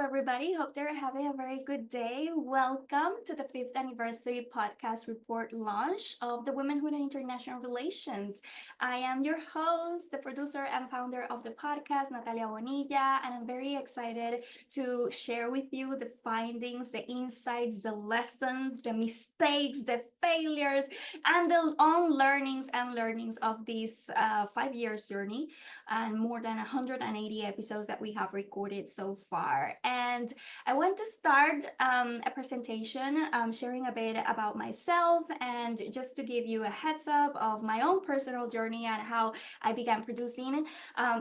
everybody. Hope they're having a very good day. Welcome to the fifth anniversary podcast report launch of the Womanhood International Relations. I am your host, the producer and founder of the podcast, Natalia Bonilla, and I'm very excited to share with you the findings, the insights, the lessons, the mistakes, the failures, and the unlearnings and learnings of this 5 years journey and more than 180 episodes that we have recorded so far. And I want to start a presentation sharing a bit about myself and just to give you a heads up of my own personal journey and how I began producing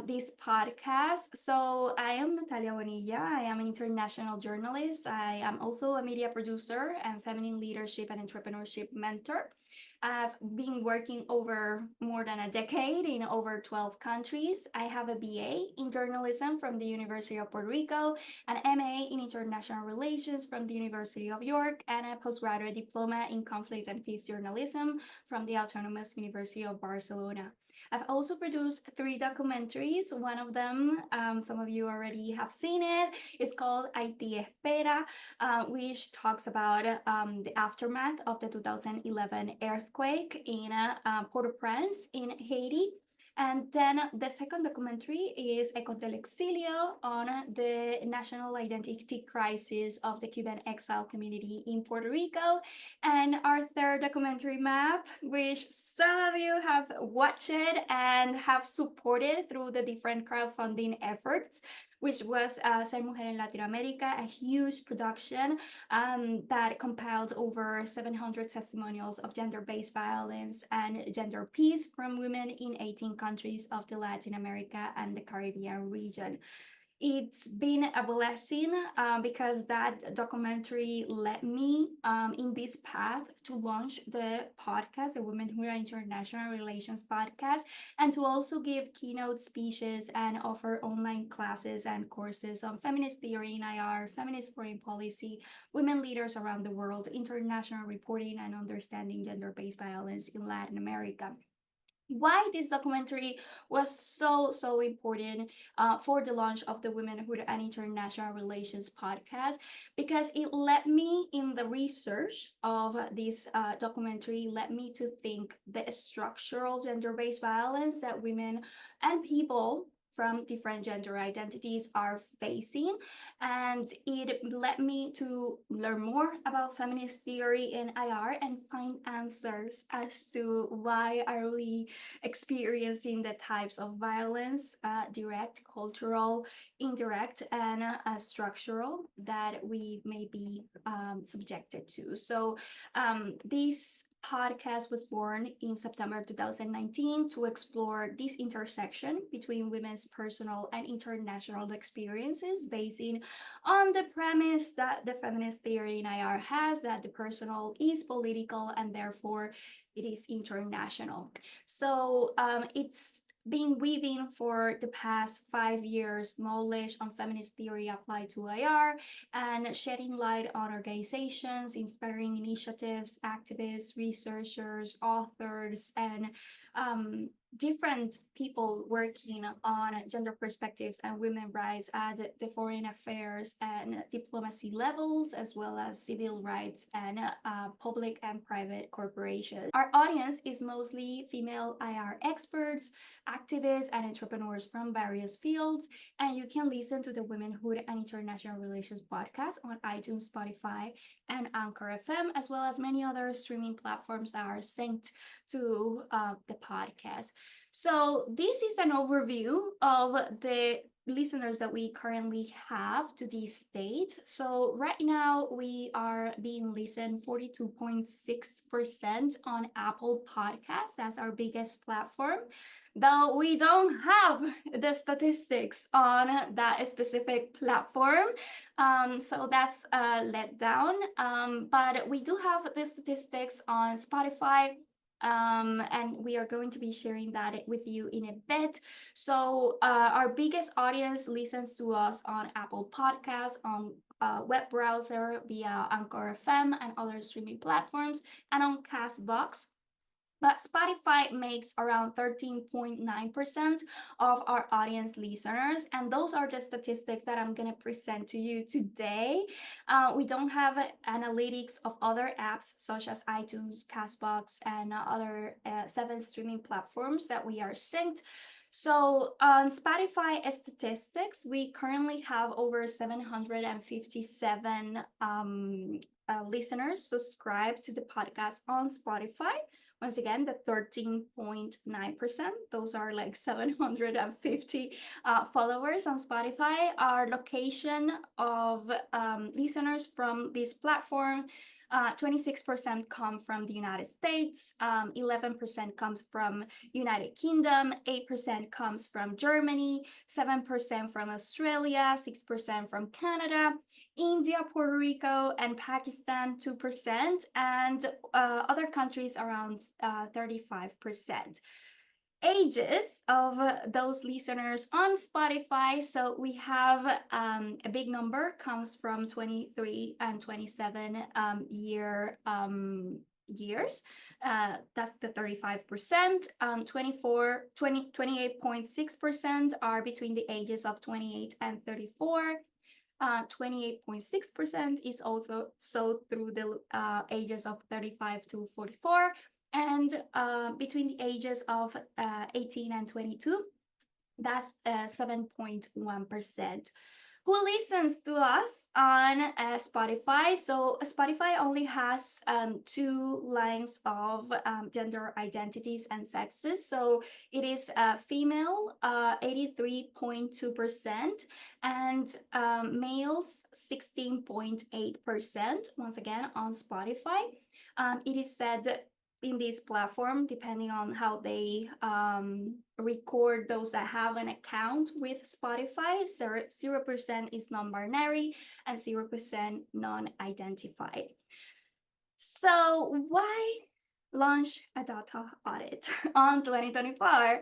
this podcast. So I am Natalia Bonilla. I am an international journalist. I am also a media producer and feminine leadership and entrepreneurship mentor. I've been working over more than a decade in over 12 countries. I have a BA in journalism from the University of Puerto Rico, an MA in international relations from the University of York, and a postgraduate diploma in conflict and peace journalism from the Autonomous University of Barcelona. I've also produced 3 documentaries. One of them, some of you already have seen it. It's called Haití Espera, which talks about the aftermath of the 2011 earthquake in Port-au-Prince in Haiti. And then the second documentary is Ecos del Exilio on the national identity crisis of the Cuban exile community in Puerto Rico. And our third documentary map, which some of you have watched and have supported through the different crowdfunding efforts, which was Ser Mujer en Latinoamérica, a huge production that compiled over 700 testimonials of gender-based violence and gender peace from women in 18 countries of the Latin America and the Caribbean region. It's been a blessing because that documentary led me in this path to launch the podcast, the Womanhood International Relations podcast, and to also give keynote speeches and offer online classes and courses on feminist theory in IR, feminist foreign policy, women leaders around the world, international reporting, and understanding gender-based violence in Latin America. Why this documentary was so important for the launch of the Womanhood and International Relations podcast, because it led me in the research of this documentary, led me to think the structural gender-based violence that women and people from different gender identities are facing. And it led me to learn more about feminist theory in IR and find answers as to why are we experiencing the types of violence, direct, cultural, indirect, and structural that we may be subjected to. So this podcast was born in September 2019 to explore this intersection between women's personal and international experiences, basing on the premise that the feminist theory in IR has, that the personal is political and therefore it is international. So it's been weaving for the past 5 years knowledge on feminist theory applied to IR and shedding light on organizations, inspiring initiatives, activists, researchers, authors, and different people working on gender perspectives and women rights at the foreign affairs and diplomacy levels, as well as civil rights and public and private corporations. Our audience is mostly female IR experts, activists, and entrepreneurs from various fields, and you can listen to the Womanhood and International Relations podcast on iTunes, Spotify, and Anchor FM, as well as many other streaming platforms that are synced to the podcast. So this is an overview of the listeners that we currently have to this date. So right now we are being listened 42.6% on Apple Podcasts. That's our biggest platform. Though we don't have the statistics on that specific platform, so that's let down. But we do have the statistics on Spotify, and we are going to be sharing that with you in a bit. So our biggest audience listens to us on Apple Podcasts, on web browser via Anchor FM and other streaming platforms, and on Castbox. But Spotify makes around 13.9% of our audience listeners. And those are the statistics that I'm going to present to you today. We don't have analytics of other apps such as iTunes, Castbox, and other 7 streaming platforms that we are synced. So on Spotify statistics, we currently have over 757 listeners subscribed to the podcast on Spotify. Once again, the 13.9%, those are like 750 followers on Spotify. Our location of listeners from this platform, 26% come from the United States, 11% comes from United Kingdom, 8% comes from Germany, 7% from Australia, 6% from Canada, India, Puerto Rico, and Pakistan 2%, and other countries around 35%. Ages of those listeners on Spotify. So we have a big number comes from 23 and 27 years. That's the 35%. 28.6% are between the ages of 28 and 34. 28.6% is also so through the ages of 35 to 44, and between the ages of 18 and 22, that's 7.1%. Who listens to us on Spotify? So Spotify only has 2 lines of gender identities and sexes. So it is female 83.2%, and males 16.8%. Once again, on Spotify, it is said in this platform, depending on how they record those that have an account with Spotify, 0% is non-binary and 0% non-identified. So why launch a data audit on 2024?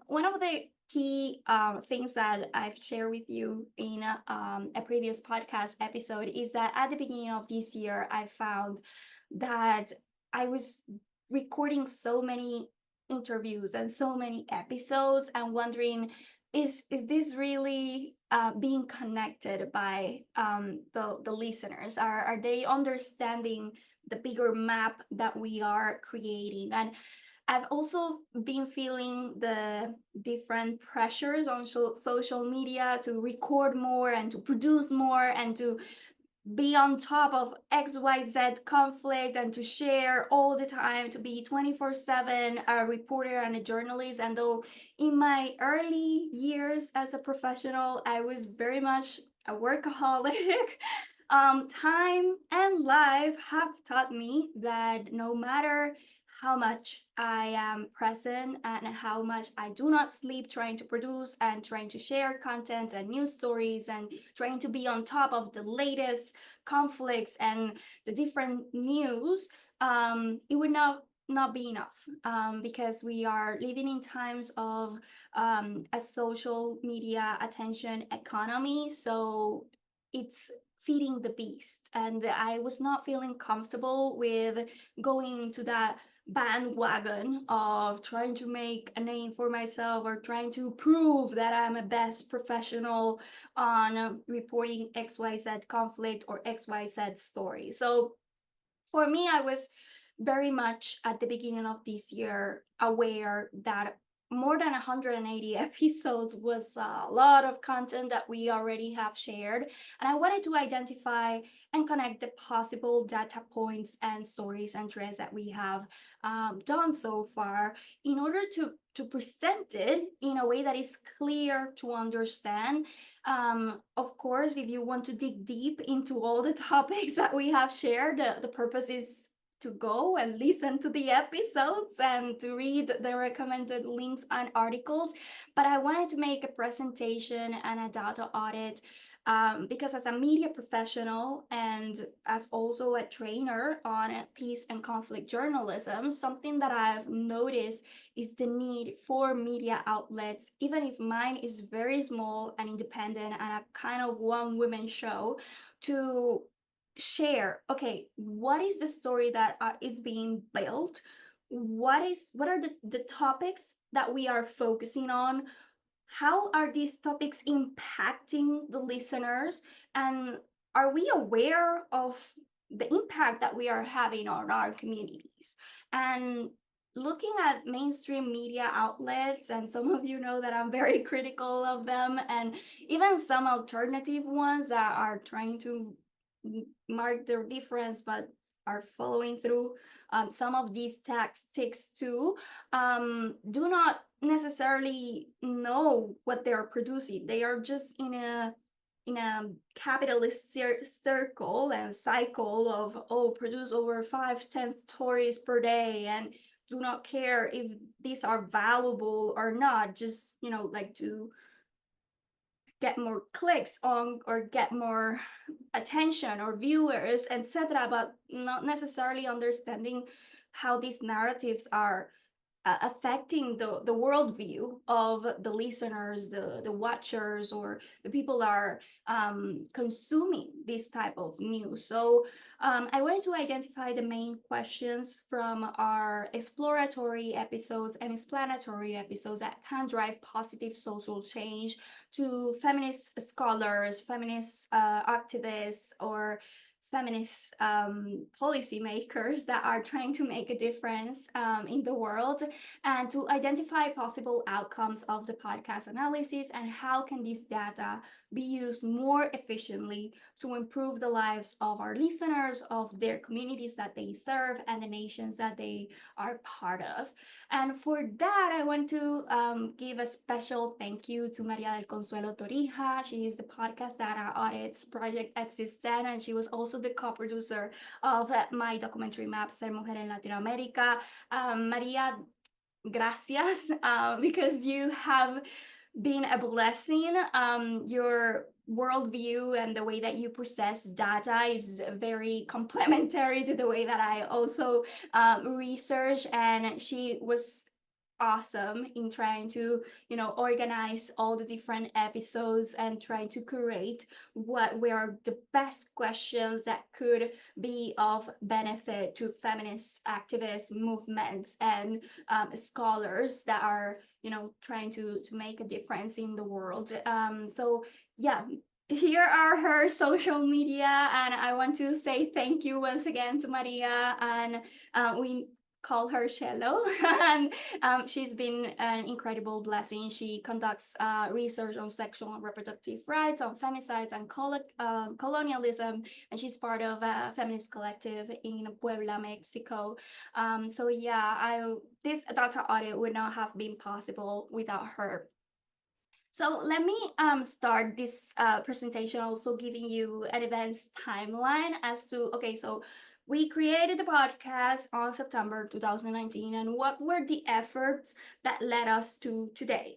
One of the key things that I've shared with you in a previous podcast episode is that at the beginning of this year, I found that I was recording so many interviews and so many episodes and wondering, is this really being connected by the listeners? Are they understanding the bigger map that we are creating? And I've also been feeling the different pressures on social media to record more and to produce more and to be on top of XYZ conflict and to share all the time, to be 24/7 a reporter and a journalist. And though in my early years as a professional, I was very much a workaholic, time and life have taught me that no matter how much I am present and how much I do not sleep trying to produce and trying to share content and news stories and trying to be on top of the latest conflicts and the different news, it would not be enough, because we are living in times of a social media attention economy. So it's feeding the beast, and I was not feeling comfortable with going into that bandwagon of trying to make a name for myself or trying to prove that I'm a best professional on reporting XYZ conflict or XYZ story. So for me, I was very much at the beginning of this year aware that more than 180 episodes was a lot of content that we already have shared. And I wanted to identify and connect the possible data points and stories and trends that we have done so far in order to present it in a way that is clear to understand. Of course, if you want to dig deep into all the topics that we have shared, the purpose is to go and listen to the episodes and to read the recommended links and articles. But I wanted to make a presentation and a data audit because as a media professional and as also a trainer on peace and conflict journalism, something that I've noticed is the need for media outlets, even if mine is very small and independent and a kind of one-woman show, to share, okay, what is the story that is being built? what are the topics that we are focusing on, how are these topics impacting the listeners, and are we aware of the impact that we are having on our communities? And looking at mainstream media outlets, and some of you know that I'm very critical of them, and even some alternative ones that are trying to mark their difference but are following through some of these tactics too, do not necessarily know what they are producing. They are just in a capitalist circle and cycle of, oh, produce over 5-10 stories per day and do not care if these are valuable or not, just like to get more clicks on or get more attention or viewers, etc., but not necessarily understanding how these narratives are affecting the worldview of the listeners, the watchers, or the people are consuming this type of news. So I wanted to identify the main questions from our exploratory episodes and explanatory episodes that can drive positive social change to feminist scholars, feminist activists, or feminist policymakers that are trying to make a difference in the world, and to identify possible outcomes of the podcast analysis and how can this data be used more efficiently to improve the lives of our listeners, of their communities that they serve, and the nations that they are part of. And for that, I want to give a special thank you to Maria del Consuelo Torija. She is the podcast data audits project assistant, and she was also the co-producer of my documentary map, Ser Mujer en Latinoamérica. Maria, gracias, because you have been a blessing. Your worldview and the way that you process data is very complementary to the way that I also research, and she was awesome in trying to organize all the different episodes and try to curate what were the best questions that could be of benefit to feminist activists, movements, and scholars that are trying to make a difference in the world. So yeah, here are her social media, and I want to say thank you once again to Maria, and we call her Shello. And she's been an incredible blessing. She conducts research on sexual and reproductive rights, on femicides and colonialism, and she's part of a feminist collective in Puebla, Mexico. So yeah, this data audit would not have been possible without her. So let me start this presentation also giving you an events timeline as to, okay, so we created the podcast on September 2019, and what were the efforts that led us to today?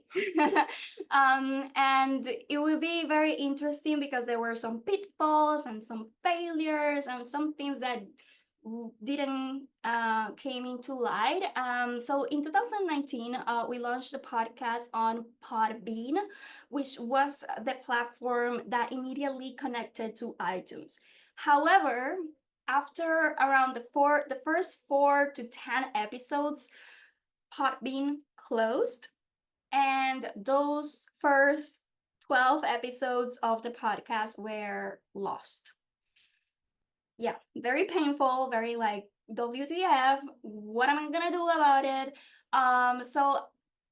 And it will be very interesting because there were some pitfalls and some failures and some things that didn't came into light. So in 2019, we launched the podcast on Podbean, which was the platform that immediately connected to iTunes. However, after around the first 4 to 10 episodes, Podbean closed, and those first 12 episodes of the podcast were lost. Yeah, very painful, very like, WTF, what am I gonna do about it? So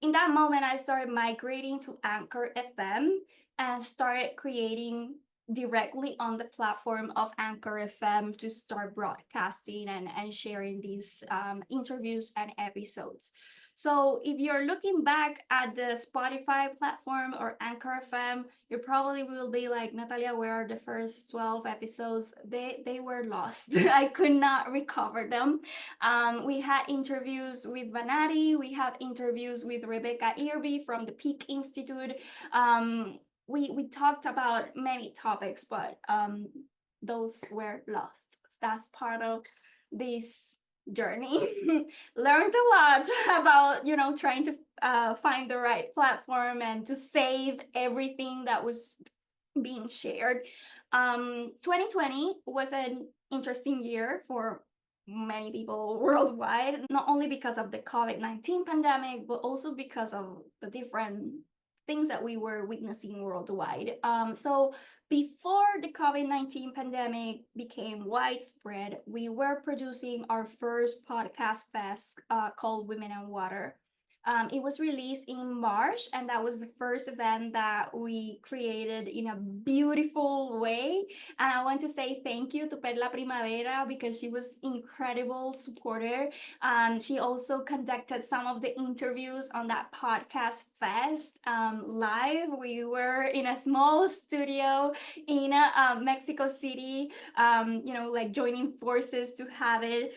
in that moment, I started migrating to Anchor FM and started creating directly on the platform of Anchor FM to start broadcasting and sharing these interviews and episodes. So if you're looking back at the Spotify platform or Anchor FM, you probably will be like, Natalia, where are the first 12 episodes? They were lost. I could not recover them. We had interviews with Vanati. We have interviews with Rebecca Irby from the Peak Institute. We talked about many topics, but those were lost. That's part of this journey. Learned a lot about trying to find the right platform and to save everything that was being shared. 2020 was an interesting year for many people worldwide, not only because of the COVID-19 pandemic, but also because of the different things that we were witnessing worldwide. So before the COVID-19 pandemic became widespread, we were producing our first podcast fest called Women and Water. It was released in March, and that was the first event that we created in a beautiful way. And I want to say thank you to Perla Primavera because she was incredible supporter. She also conducted some of the interviews on that podcast fest live. We were in a small studio in Mexico City, like joining forces to have it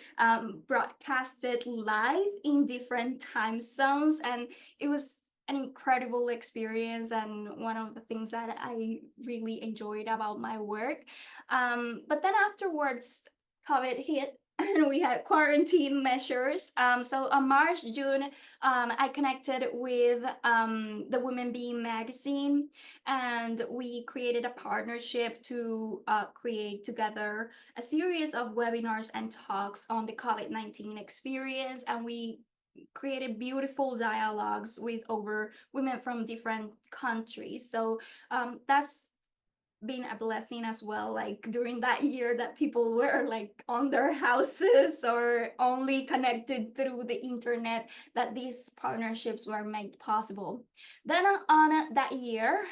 broadcasted live in different time zones. And it was an incredible experience and one of the things that I really enjoyed about my work. But then afterwards, COVID hit and we had quarantine measures. So on March, June, I connected with the Women Being magazine, and we created a partnership to create together a series of webinars and talks on the COVID-19 experience. And we created beautiful dialogues with over women from different countries. So that's been a blessing as well, like during that year that people were like on their houses or only connected through the internet, that these partnerships were made possible. Then on that year,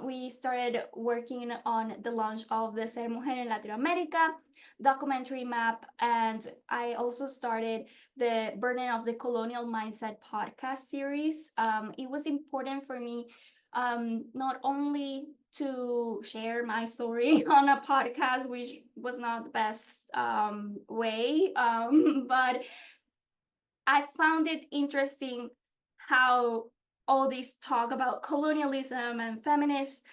we started working on the launch of the Ser Mujer en Latinoamérica documentary map, and I also started the Burden of the Colonial Mindset podcast series. It was important for me not only to share my story on a podcast, which was not the best way, but I found it interesting how all this talk about colonialism and feminist,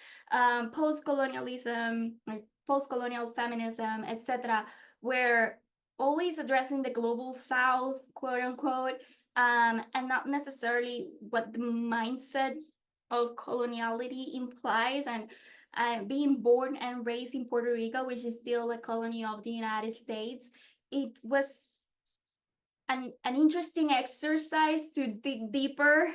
post-colonialism, like post-colonial feminism, etc., were always addressing the global South, quote unquote, and not necessarily what the mindset of coloniality implies. And being born and raised in Puerto Rico, which is still a colony of the United States, it was an interesting exercise to dig deeper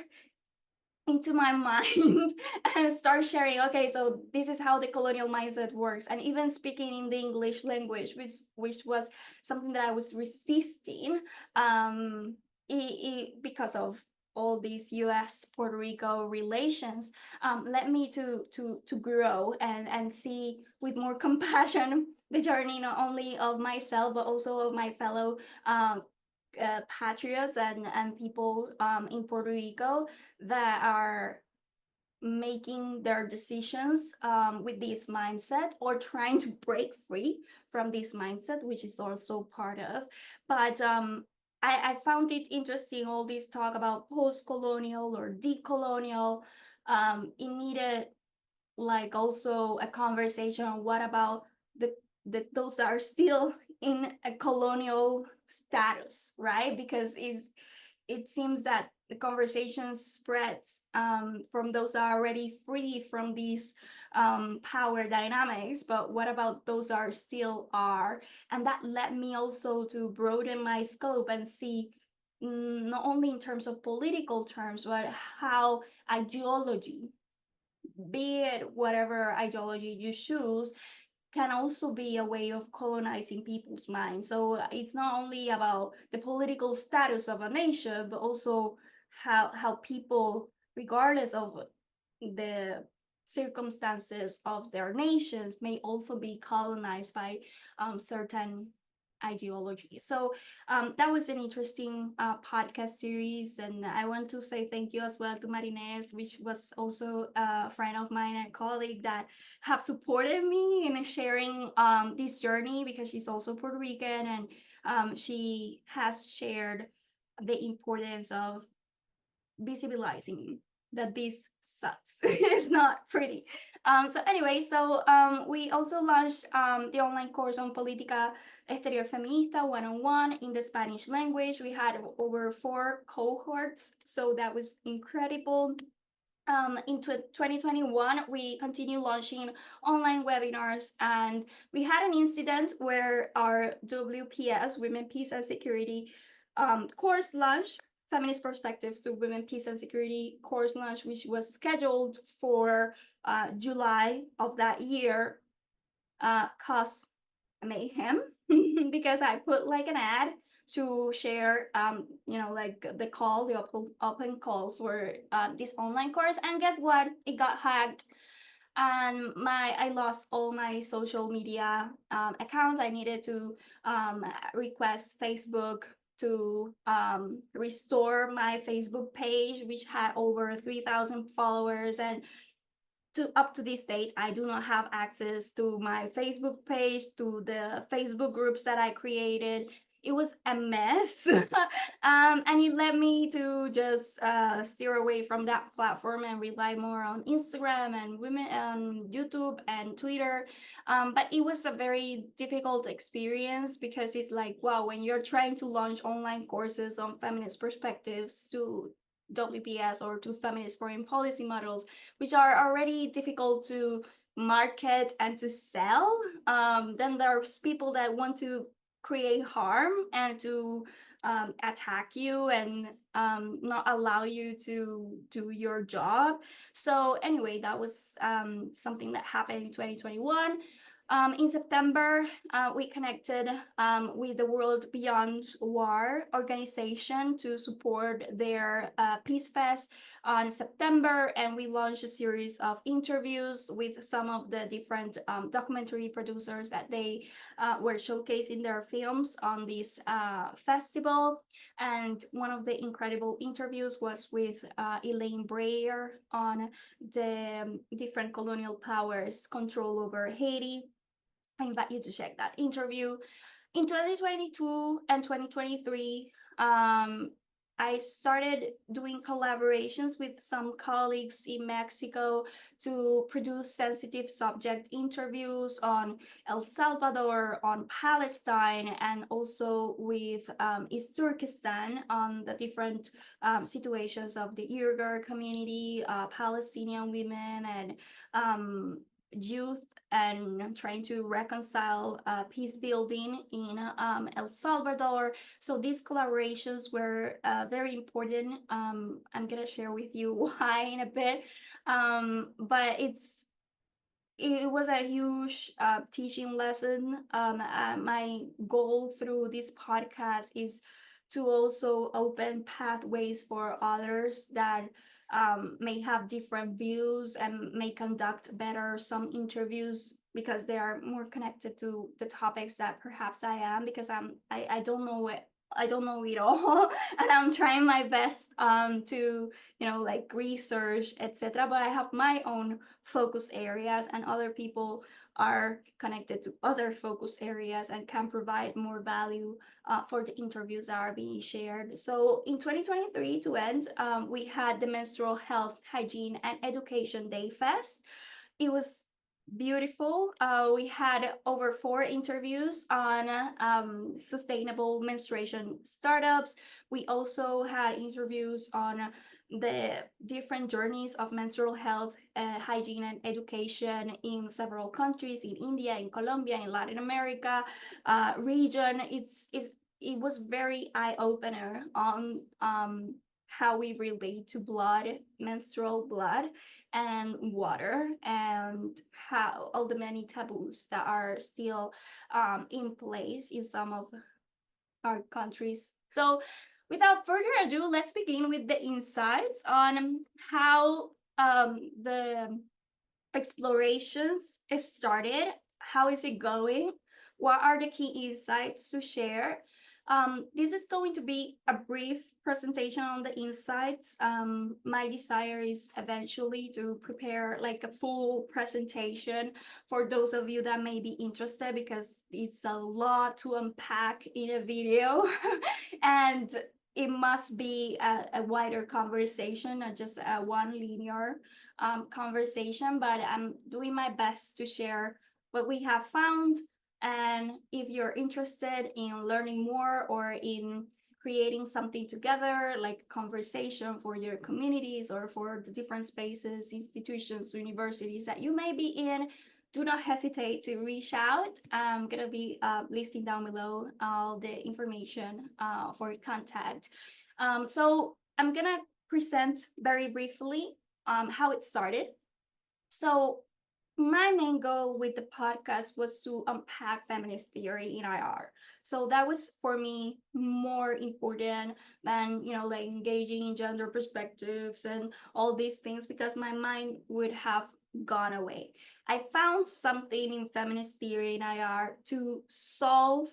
into my mind and start sharing, okay, so this is how the colonial mindset works. And even speaking in the English language, which was something that I was resisting, because of all these US Puerto Rico relations, led me to grow and see with more compassion the journey not only of myself but also of my fellow patriots and people in Puerto Rico that are making their decisions with this mindset or trying to break free from this mindset, which is also part of. But I found it interesting, all this talk about post-colonial or decolonial. It needed like also a conversation on what about those that are still in a colonial status, right? Because it seems that the conversation spreads from those that are already free from these power dynamics, but what about those that are still are? And that led me also to broaden my scope and see not only in terms of political terms, but how ideology, be it whatever ideology you choose, can also be a way of colonizing people's minds. So it's not only about the political status of a nation, but also how people, regardless of the circumstances of their nations, may also be colonized by certain ideology. So that was an interesting podcast series, and I want to say thank you as well to Marines, which was also a friend of mine and colleague that have supported me in sharing this journey, because she's also Puerto Rican, and she has shared the importance of visibilizing that this sucks. It's not pretty. So anyway, we also launched the online course on Política Exterior Feminista 101 in the Spanish language. We had over 4 cohorts, so that was incredible. In 2021, we continue launching online webinars, and we had an incident where our WPS, Women, Peace and Security course launch, Feminist Perspectives to Women, Peace and Security course launch, which was scheduled for July of that year, caused mayhem because I put like an ad to share like the call, the open call for this online course, and guess what, it got hacked, and I lost all my social media accounts. I needed to request Facebook to restore my Facebook page, which had over 3,000 followers, and up to this date, I do not have access to my Facebook page, to the Facebook groups that I created. It was a mess. And it led me to just steer away from that platform and rely more on Instagram and women, YouTube and Twitter. But it was a very difficult experience because it's like, wow, when you're trying to launch online courses on feminist perspectives to WPS or to feminist foreign policy models, which are already difficult to market and to sell. Then there's people that want to create harm and to attack you and not allow you to do your job. So anyway, that was something that happened in 2021. In September, we connected with the World Beyond War organization to support their Peace Fest on September, and we launched a series of interviews with some of the different documentary producers that they were showcasing their films on this festival. And one of the incredible interviews was with Elaine Breyer on the different colonial powers' control over Haiti. I invite you to check that interview. In 2022 and 2023, I started doing collaborations with some colleagues in Mexico to produce sensitive subject interviews on El Salvador, on Palestine, and also with East Turkestan on the different situations of the Uyghur community, Palestinian women, and youth, and trying to reconcile peace building in El Salvador. So these collaborations were very important. I'm gonna share with you why in a bit, but it was a huge teaching lesson. My goal through this podcast is to also open pathways for others that may have different views and may conduct better some interviews because they are more connected to the topics that perhaps I am, because I don't know it. I don't know it all, and I'm trying my best to like research, etc. But I have my own focus areas, and other people are connected to other focus areas and can provide more value for the interviews that are being shared. So in 2023, to end, we had the Menstrual Health, Hygiene, and Education Day Fest. It was beautiful. We had over 4 interviews on sustainable menstruation startups. We also had interviews on the different journeys of menstrual health, hygiene, and education in several countries, in India, in Colombia, in Latin America region. It was very eye-opener on how we relate to blood, menstrual blood, and water, and how all the many taboos that are still in place in some of our countries. So without further ado, let's begin with the insights on how the explorations started. How is it going? What are the key insights to share? This is going to be a brief presentation on the insights. My desire is eventually to prepare like a full presentation for those of you that may be interested, because it's a lot to unpack in a video and it must be a wider conversation, not just a one linear conversation, but I'm doing my best to share what we have found. And if you're interested in learning more or in creating something together, like conversation for your communities or for the different spaces, institutions, universities that you may be in, do not hesitate to reach out. I'm gonna be listing down below all the information for contact. So I'm gonna present very briefly how it started. So my main goal with the podcast was to unpack feminist theory in IR. So that was for me more important than, like engaging in gender perspectives and all these things, because my mind would have gone away. I found something in feminist theory in IR to solve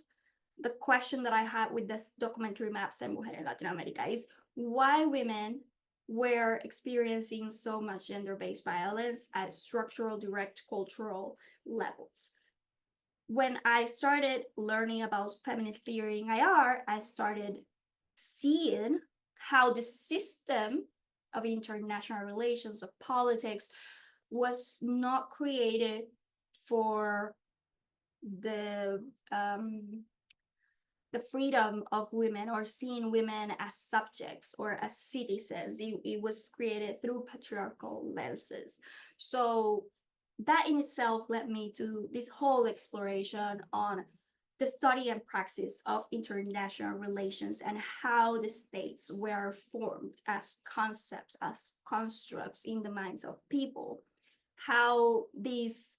the question that I had with this documentary Maps and Mujer en Latinoamérica is why women were experiencing so much gender-based violence at structural, direct cultural levels. When I started learning about feminist theory in IR, I started seeing how the system of international relations, of politics, was not created for the freedom of women or seeing women as subjects or as citizens. It was created through patriarchal lenses. So that in itself led me to this whole exploration on the study and praxis of international relations and how the states were formed as concepts, as constructs in the minds of people, how these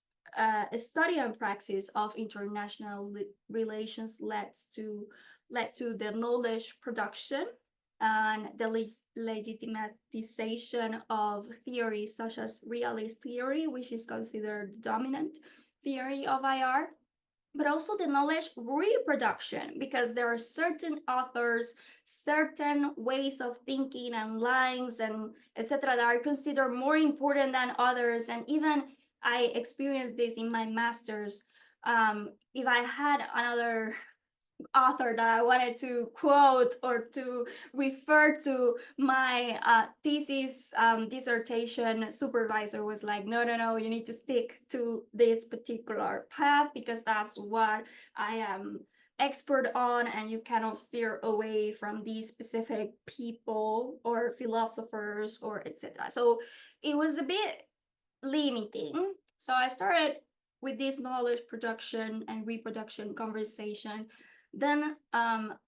study and praxis of international relations led to the knowledge production and the legitimization of theories such as realist theory, which is considered the dominant theory of IR, but also the knowledge reproduction, because there are certain authors, certain ways of thinking and lines and etc. that are considered more important than others. And even I experienced this in my master's. If I had another author that I wanted to quote or to refer to, my thesis dissertation supervisor was like, no, you need to stick to this particular path because that's what I am expert on, and you cannot steer away from these specific people or philosophers or etc. So it was a bit limiting. So I started with this knowledge production and reproduction conversation, then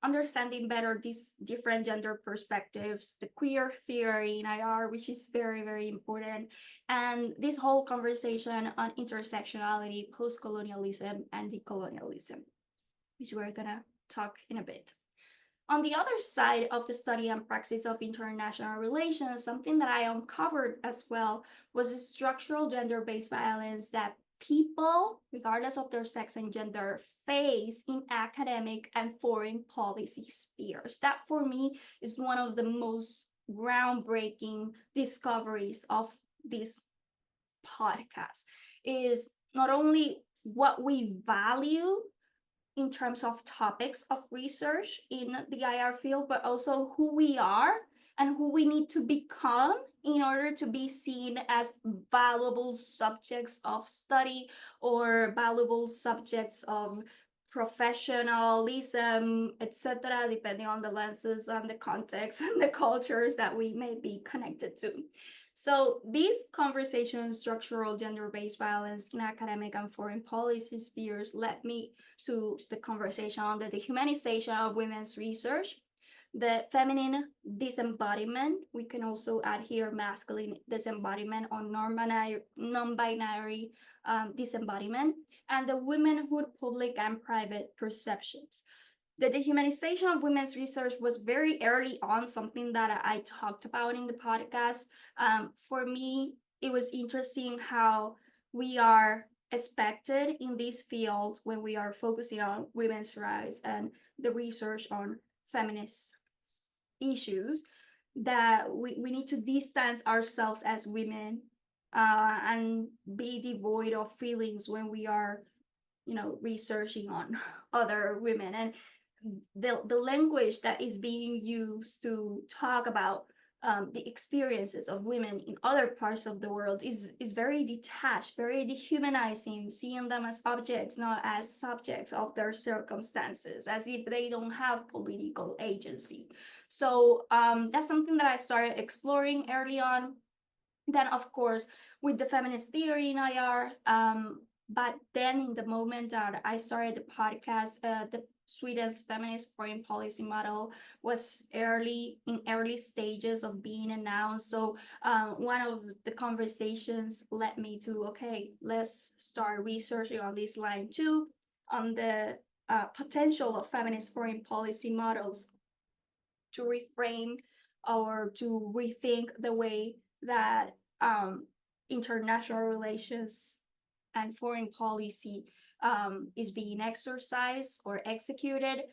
understanding better these different gender perspectives, the queer theory in IR, which is very, very important, and this whole conversation on intersectionality, post-colonialism, and decolonialism, which we're gonna talk in a bit. On the other side of the study and praxis of international relations, something that I uncovered as well was the structural gender-based violence that people, regardless of their sex and gender, face in academic and foreign policy spheres. That, for me, is one of the most groundbreaking discoveries of this podcast, is not only what we value in terms of topics of research in the IR field, but also who we are and who we need to become in order to be seen as valuable subjects of study or valuable subjects of professionalism, etc., depending on the lenses and the context and the cultures that we may be connected to. So these conversations, structural gender-based violence in academic and foreign policy spheres, led me to the conversation on the dehumanization of women's research, the feminine disembodiment. We can also add here masculine disembodiment or non-binary disembodiment, and the womanhood public and private perceptions. The dehumanization of women's research was very early on something that I talked about in the podcast. For me, it was interesting how we are expected in these fields when we are focusing on women's rights and the research on feminist issues, that we need to distance ourselves as women and be devoid of feelings when we are researching on other women. And the language that is being used to talk about the experiences of women in other parts of the world is very detached, very dehumanizing, seeing them as objects, not as subjects of their circumstances, as if they don't have political agency. So that's something that I started exploring early on. Then, of course, with the feminist theory in IR, but then in the moment that I started the podcast, the Sweden's feminist foreign policy model was early stages of being announced. So one of the conversations led me to, okay, let's start researching on this line too, on the potential of feminist foreign policy models to reframe or to rethink the way that international relations and foreign policy is being exercised or executed.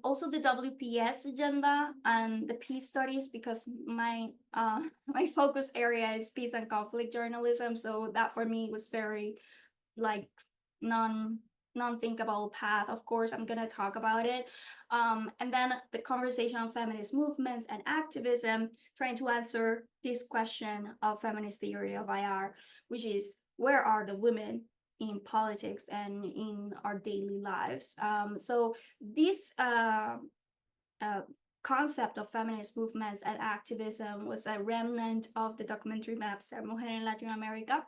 Also the WPS agenda and the peace studies, because my my focus area is peace and conflict journalism. So that for me was very like non-thinkable path. Of course, I'm gonna talk about it. And then the conversation on feminist movements and activism, trying to answer this question of feminist theory of IR, which is where are the women in politics and in our daily lives? So this concept of feminist movements and activism was a remnant of the documentary map Ser Mujer en Latin America.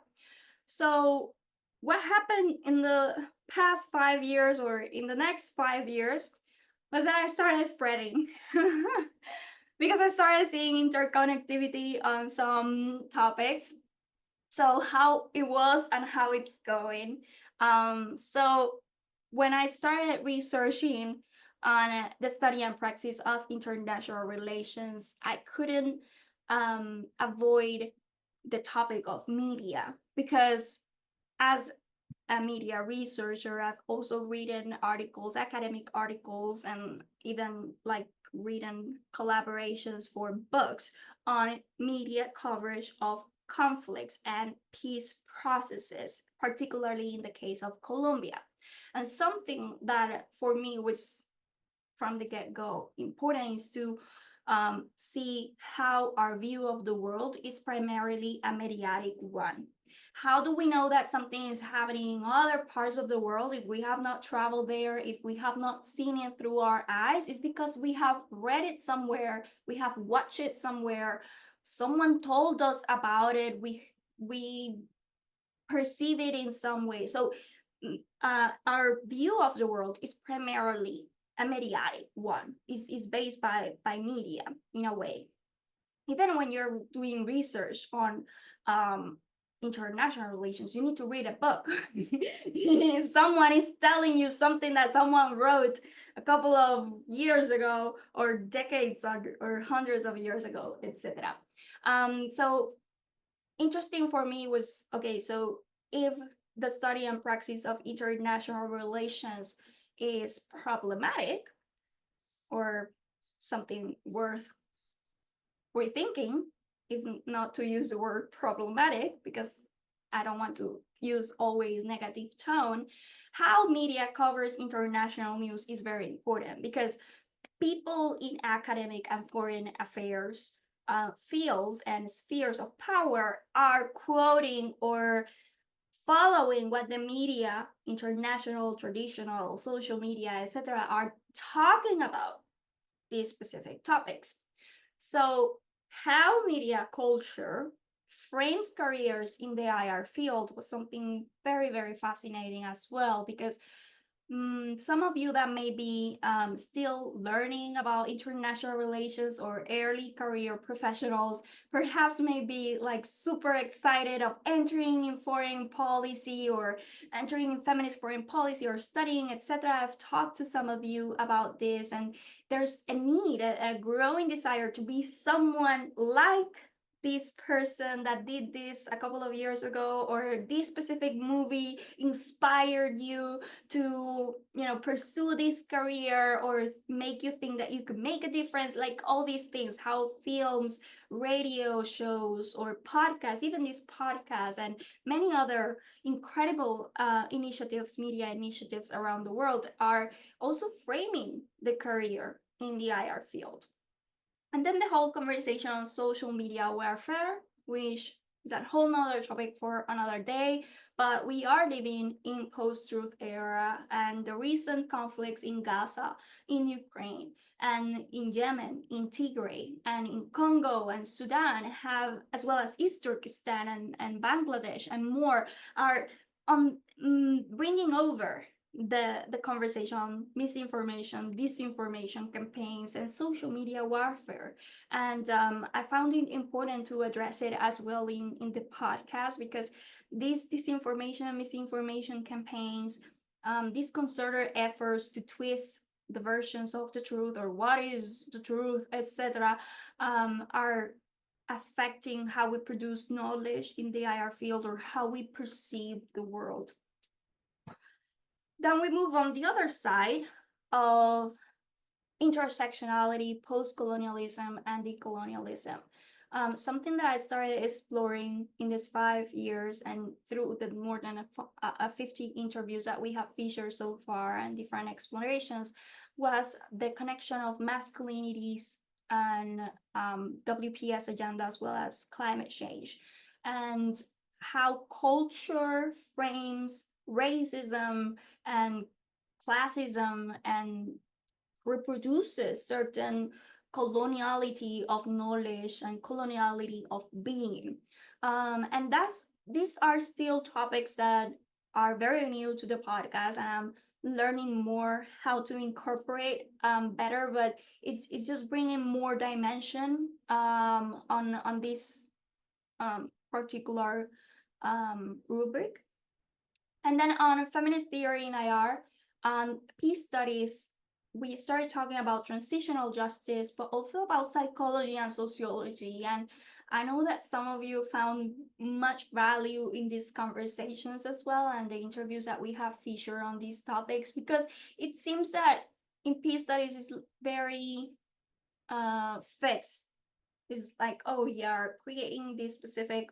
So what happened in the past 5 years or in the next 5 years was that I started spreading because I started seeing interconnectivity on some topics. So how it was and how it's going. So when I started researching on the study and praxis of international relations, I couldn't avoid the topic of media, because as a media researcher, I've also written articles, academic articles, and even like written collaborations for books on media coverage of conflicts and peace processes, particularly in the case of Colombia. And something that for me was from the get-go important is to see how our view of the world is primarily a mediatic one. How do we know that something is happening in other parts of the world if we have not traveled there, if we have not seen it through our eyes? It's because we have read it somewhere, we have watched it somewhere, someone told us about it, we perceive it in some way. So our view of the world is primarily a mediatic one, is based by media in a way. Even when you're doing research on international relations, you need to read a book. Someone is telling you something that someone wrote a couple of years ago, or decades, or hundreds of years ago, etc. So interesting for me was, okay, so if the study and praxis of international relations is problematic or something worth rethinking, if not to use the word problematic, because I don't want to use always negative tone, how media covers international news is very important, because people in academic and foreign affairs fields and spheres of power are quoting or following what the media, international, traditional, social media, etc., are talking about these specific topics. So how media culture frames careers in the IR field was something very, very fascinating as well, because some of you that may be still learning about international relations, or early career professionals, perhaps may be like super excited of entering in foreign policy or entering in feminist foreign policy or studying, etc. I've talked to some of you about this, and there's a need, a growing desire to be someone like this person that did this a couple of years ago, or this specific movie inspired you to, pursue this career, or make you think that you could make a difference, like all these things, how films, radio shows, or podcasts, even this podcast and many other incredible initiatives, media initiatives around the world, are also framing the career in the IR field. And then the whole conversation on social media warfare, which is a whole nother topic for another day. But we are living in post-truth era, and the recent conflicts in Gaza, in Ukraine, and in Yemen, in Tigray, and in Congo and Sudan have, as well as East Turkestan and Bangladesh and more, are on bringing over the conversation on misinformation, disinformation campaigns, and social media warfare. And I found it important to address it as well in the podcast, because these disinformation and misinformation campaigns, these concerted efforts to twist the versions of the truth or what is the truth, etc., are affecting how we produce knowledge in the IR field or how we perceive the world. Then we move on the other side of intersectionality, post-colonialism, and decolonialism. Something that I started exploring in these 5 years and through the more than 50 interviews that we have featured so far and different explorations was the connection of masculinities and WPS agenda, as well as climate change, and how culture frames racism and classism and reproduces certain coloniality of knowledge and coloniality of being. And these are still topics that are very new to the podcast, and I'm learning more how to incorporate better. But it's just bringing more dimension on this particular rubric. And then on feminist theory in IR, peace studies, we started talking about transitional justice, but also about psychology and sociology. And I know that some of you found much value in these conversations as well, and the interviews that we have featured on these topics, because it seems that in peace studies is very fixed. It's like, oh, you're creating this specific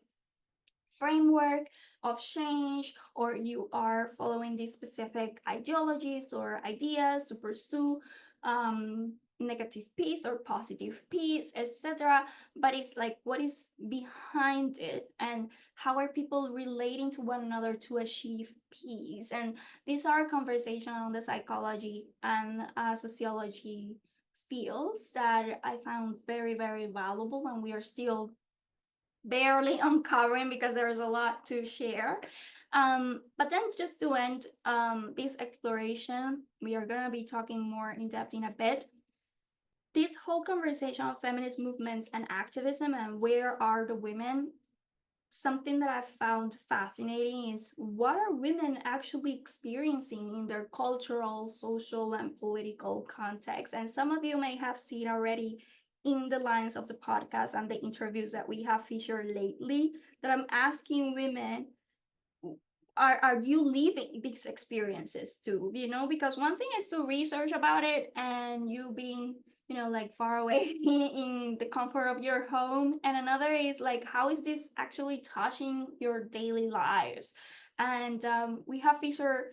framework of change, or you are following these specific ideologies or ideas to pursue negative peace or positive peace, etc. But it's like, what is behind it, and how are people relating to one another to achieve peace? And these are conversations on the psychology and sociology fields that I found very, very valuable, and we are still barely uncovering because there's a lot to share. But then just to end this exploration, we are going to be talking more in depth in a bit. This whole conversation of feminist movements and activism and where are the women, something that I found fascinating is what are women actually experiencing in their cultural, social, and political context. And some of you may have seen already in the lines of the podcast and the interviews that we have featured lately that I'm asking women, are you living these experiences too? Because one thing is to research about it and you being like far away in the comfort of your home, and another is like, how is this actually touching your daily lives? And we have featured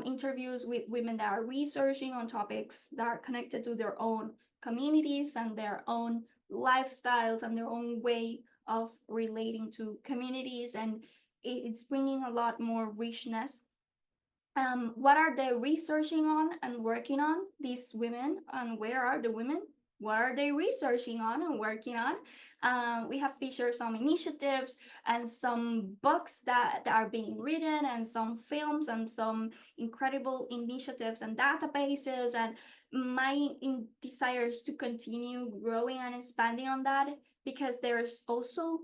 interviews with women that are researching on topics that are connected to their own communities and their own lifestyles and their own way of relating to communities, and it's bringing a lot more richness. What are they researching on and working on, these women, and where are the women? What are they researching on and working on? We have featured some initiatives and some books that are being written, and some films, and some incredible initiatives and databases. And my desire is to continue growing and expanding on that, because there's also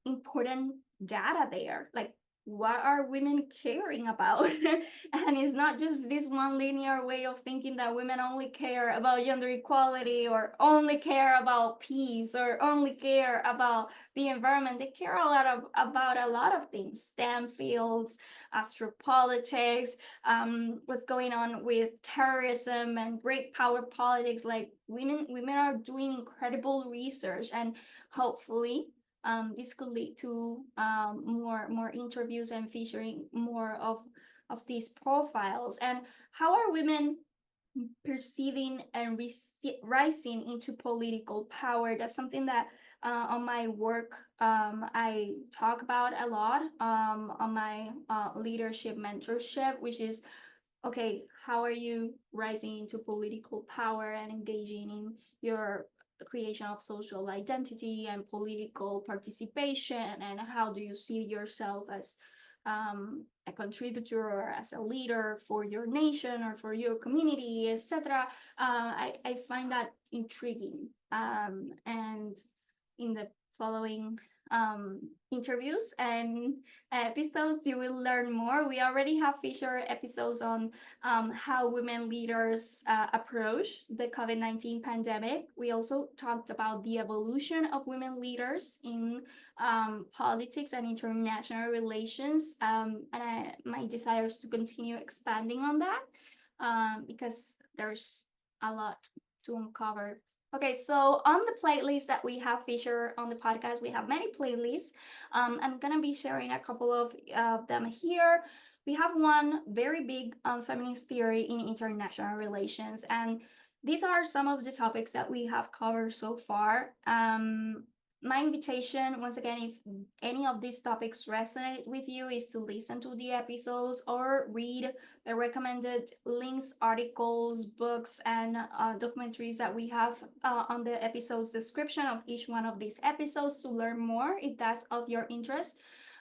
important data there, like what are women caring about? And it's not just this one linear way of thinking that women only care about gender equality, or only care about peace, or only care about the environment. They care about a lot of things: STEM fields, astropolitics, what's going on with terrorism and great power politics. Like women are doing incredible research, and hopefully this could lead to more interviews and featuring more of these profiles. And how are women perceiving and rising into political power. That's something that on my work I talk about a lot on my leadership mentorship, which is okay, how are you rising into political power and engaging in your creation of social identity and political participation, and how do you see yourself as a contributor or as a leader for your nation or for your community, etc. I find that intriguing, and in the following interviews and episodes, you will learn more. We already have featured episodes on how women leaders approach the COVID-19 pandemic. We also talked about the evolution of women leaders in politics and international relations. My desire is to continue expanding on that because there's a lot to uncover. Okay, so on the playlist that we have featured on the podcast, we have many playlists. I'm gonna be sharing a couple of them here. We have one very big feminist theory in international relations, and these are some of the topics that we have covered so far. My invitation, once again, if any of these topics resonate with you, is to listen to the episodes or read the recommended links, articles, books, and documentaries that we have on the episode's description of each one of these episodes to learn more if that's of your interest.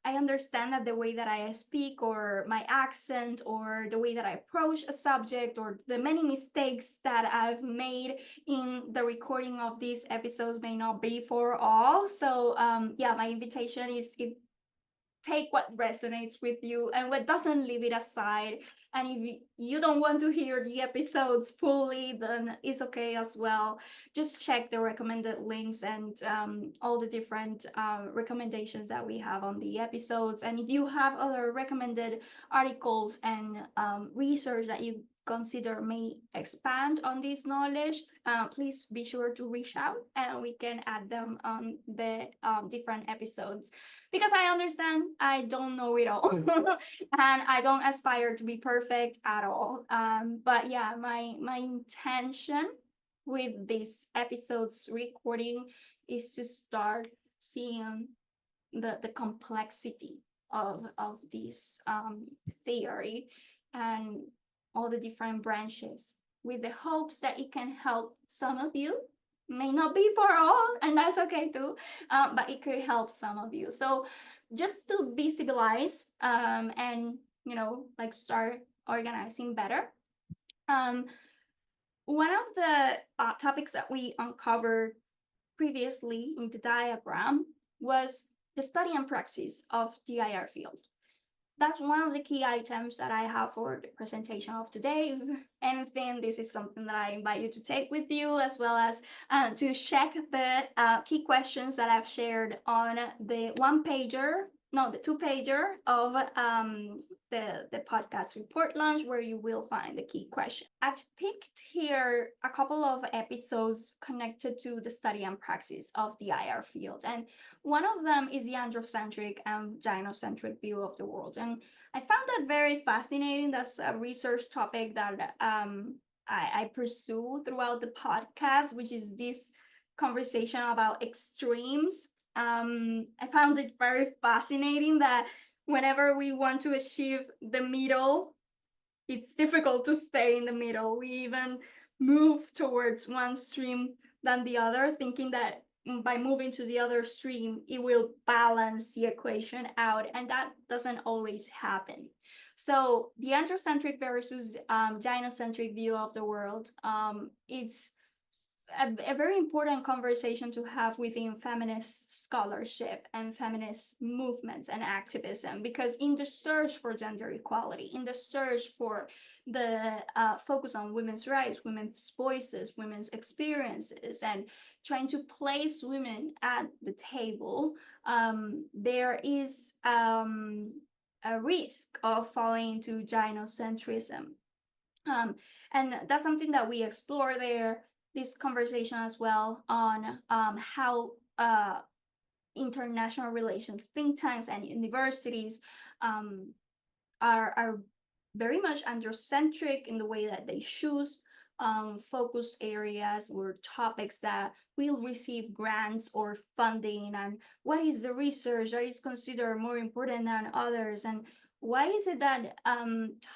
I understand that the way that I speak or my accent or the way that I approach a subject or the many mistakes that I've made in the recording of these episodes may not be for all. So yeah, my invitation is if take what resonates with you and what doesn't, leave it aside. And if you don't want to hear the episodes fully, then it's okay as well. Just check the recommended links and all the different recommendations that we have on the episodes. And if you have other recommended articles and research that you consider may expand on this knowledge, please be sure to reach out and we can add them on the different episodes, because I understand I don't know it all and I don't aspire to be perfect at all. But yeah, my intention with this episode's recording is to start seeing the complexity of this theory and all the different branches, with the hopes that it can help some of you. May not be for all, and that's okay too, but it could help some of you. So just to be civilized and like start organizing better. One of the topics that we uncovered previously in the diagram was the study and praxis of the IR field. That's one of the key items that I have for the presentation of today. If anything, this is something that I invite you to take with you, as well as to check the key questions that I've shared on the the 2-pager of the podcast report launch, where you will find the key question. I've picked here a couple of episodes connected to the study and praxis of the IR field, and one of them is the androcentric and gynocentric view of the world. And I found that very fascinating. That's a research topic that I pursue throughout the podcast, which is this conversation about extremes. I found it very fascinating that whenever we want to achieve the middle, it's difficult to stay in the middle. We even move towards one stream than the other, thinking that by moving to the other stream, it will balance the equation out, and that doesn't always happen. So the androcentric versus gynocentric view of the world is a very important conversation to have within feminist scholarship and feminist movements and activism, because in the search for gender equality, in the search for the focus on women's rights, women's voices, women's experiences, and trying to place women at the table, there is a risk of falling into gynocentrism. And that's something that we explore there, this conversation as well, on how international relations think tanks and universities are very much androcentric in the way that they choose focus areas or topics that will receive grants or funding, and what is the research that is considered more important than others, and why is it that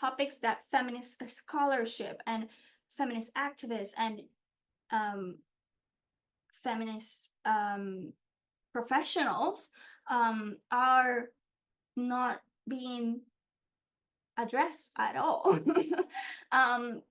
topics that feminist scholarship and feminist activists and um, feminist professionals are not being addressed at all.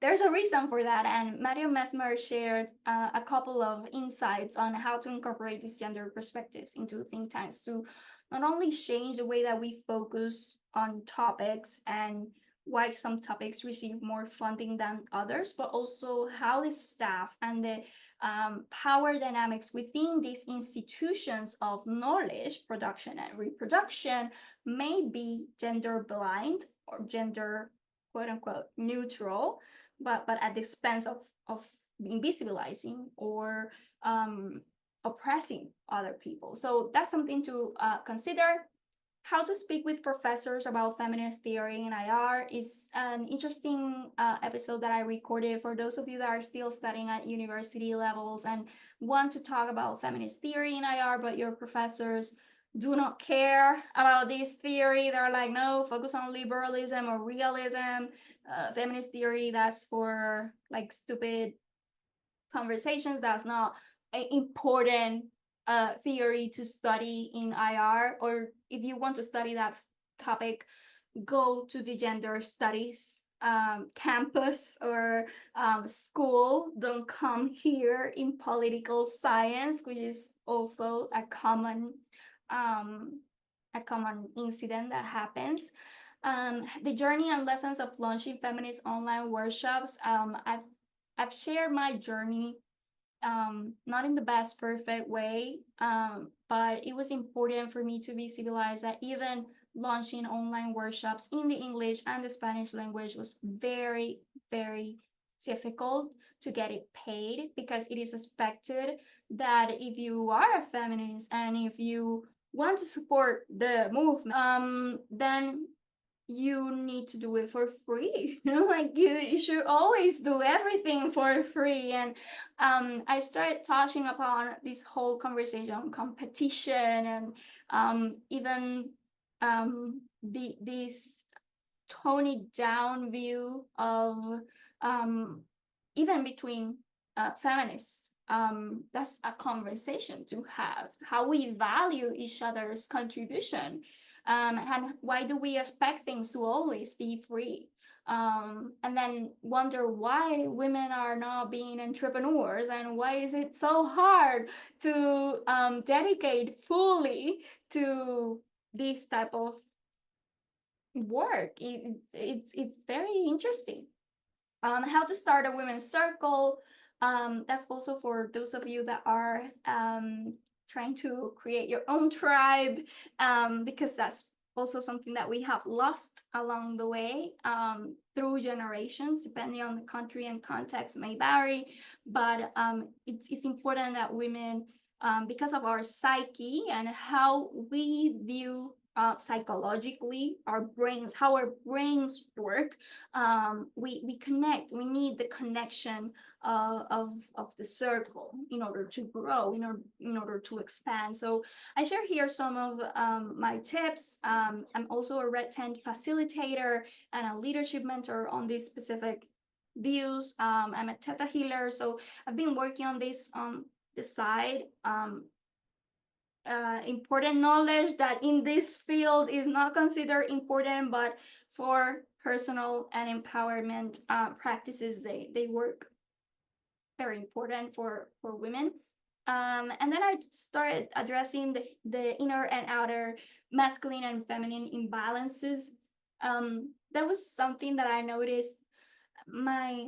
There's a reason for that, and Mario Mesmer shared a couple of insights on how to incorporate these gender perspectives into think tanks to not only change the way that we focus on topics and why some topics receive more funding than others, but also how the staff and the power dynamics within these institutions of knowledge production and reproduction may be gender blind or gender quote unquote neutral, but at the expense of invisibilizing or oppressing other people. So that's something to consider. How to speak with professors about feminist theory in IR is an interesting episode that I recorded for those of you that are still studying at university levels and want to talk about feminist theory in IR, but your professors do not care about this theory. They're like, no, focus on liberalism or realism. Feminist theory, that's for like stupid conversations. That's not an important theory to study in IR. Or if you want to study that topic, go to the gender studies campus or school. Don't come here in political science, which is also um, a common incident that happens. The journey and lessons of launching feminist online workshops. I've shared my journey, not in the best perfect way, but it was important for me to visualize that even launching online workshops in the English and the Spanish language was very, very difficult to get it paid, because it is expected that if you are a feminist and if you want to support the movement, then you need to do it for free. Like you should always do everything for free. And I started touching upon this whole conversation on competition and even this tone down view of even between feminists. That's a conversation to have, how we value each other's contribution, and why do we expect things to always be free, and then wonder why women are not being entrepreneurs, and why is it so hard to dedicate fully to this type of work. It's very interesting. How to start a women's circle. That's also for those of you that are trying to create your own tribe, because that's also something that we have lost along the way, through generations, depending on the country and context may vary. But it's important that women, because of our psyche and how we view psychologically our brains, how our brains work, we connect. We need the connection of the circle in order to grow, in order to expand. So I share here some of my tips. I'm also a Red Tent facilitator and a leadership mentor on these specific views. I'm a Theta healer, so I've been working on this on the side. Important knowledge that in this field is not considered important, but for personal and empowerment practices, they work very important for women. And then I started addressing the inner and outer masculine and feminine imbalances. That was something that I noticed. My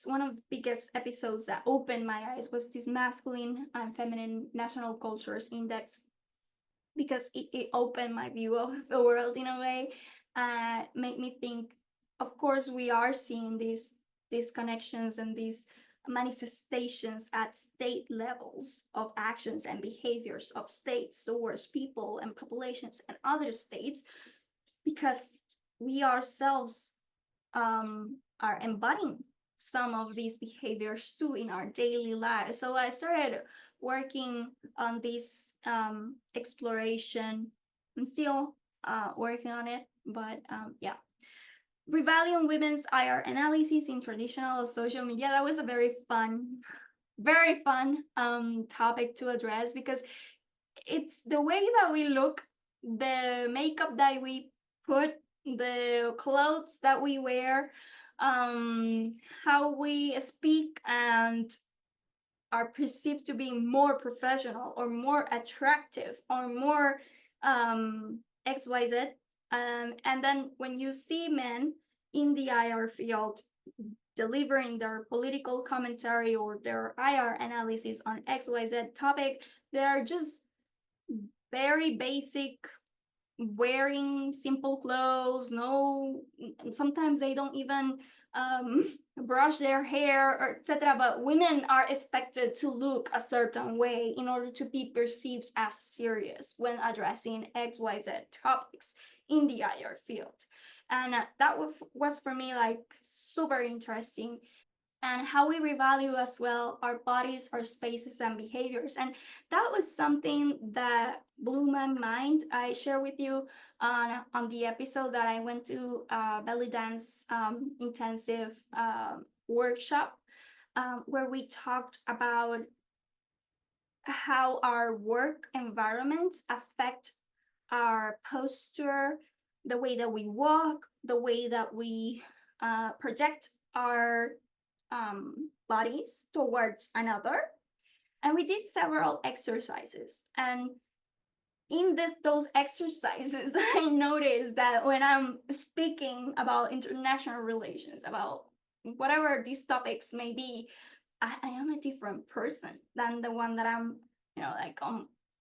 one of the biggest episodes that opened my eyes was this masculine and feminine national cultures index, because it opened my view of the world in a way, made me think, of course we are seeing these connections and these manifestations at state levels of actions and behaviors of states towards people and populations and other states, because we ourselves are embodying some of these behaviors too in our daily lives. So I started working on this exploration. I'm still working on it, but yeah. Revaluing women's IR analysis in traditional social media. That was a very fun topic to address, because it's the way that we look, the makeup that we put, the clothes that we wear, how we speak and are perceived to be more professional or more attractive or more XYZ. And then when you see men in the IR field delivering their political commentary or their IR analysis on XYZ topic, they are just very basic, wearing simple clothes. No, sometimes they don't even brush their hair, or etc. But women are expected to look a certain way in order to be perceived as serious when addressing XYZ topics in the IR field. And that was for me like super interesting, and how we revalue as well our bodies, our spaces, and behaviors. And that was something that blew my mind. I share with you on the episode that I went to belly dance intensive workshop, where we talked about how our work environments affect our posture, the way that we walk, the way that we project our bodies towards another. And we did several exercises. And in those exercises, I noticed that when I'm speaking about international relations, about whatever these topics may be, I am a different person than the one that I'm, like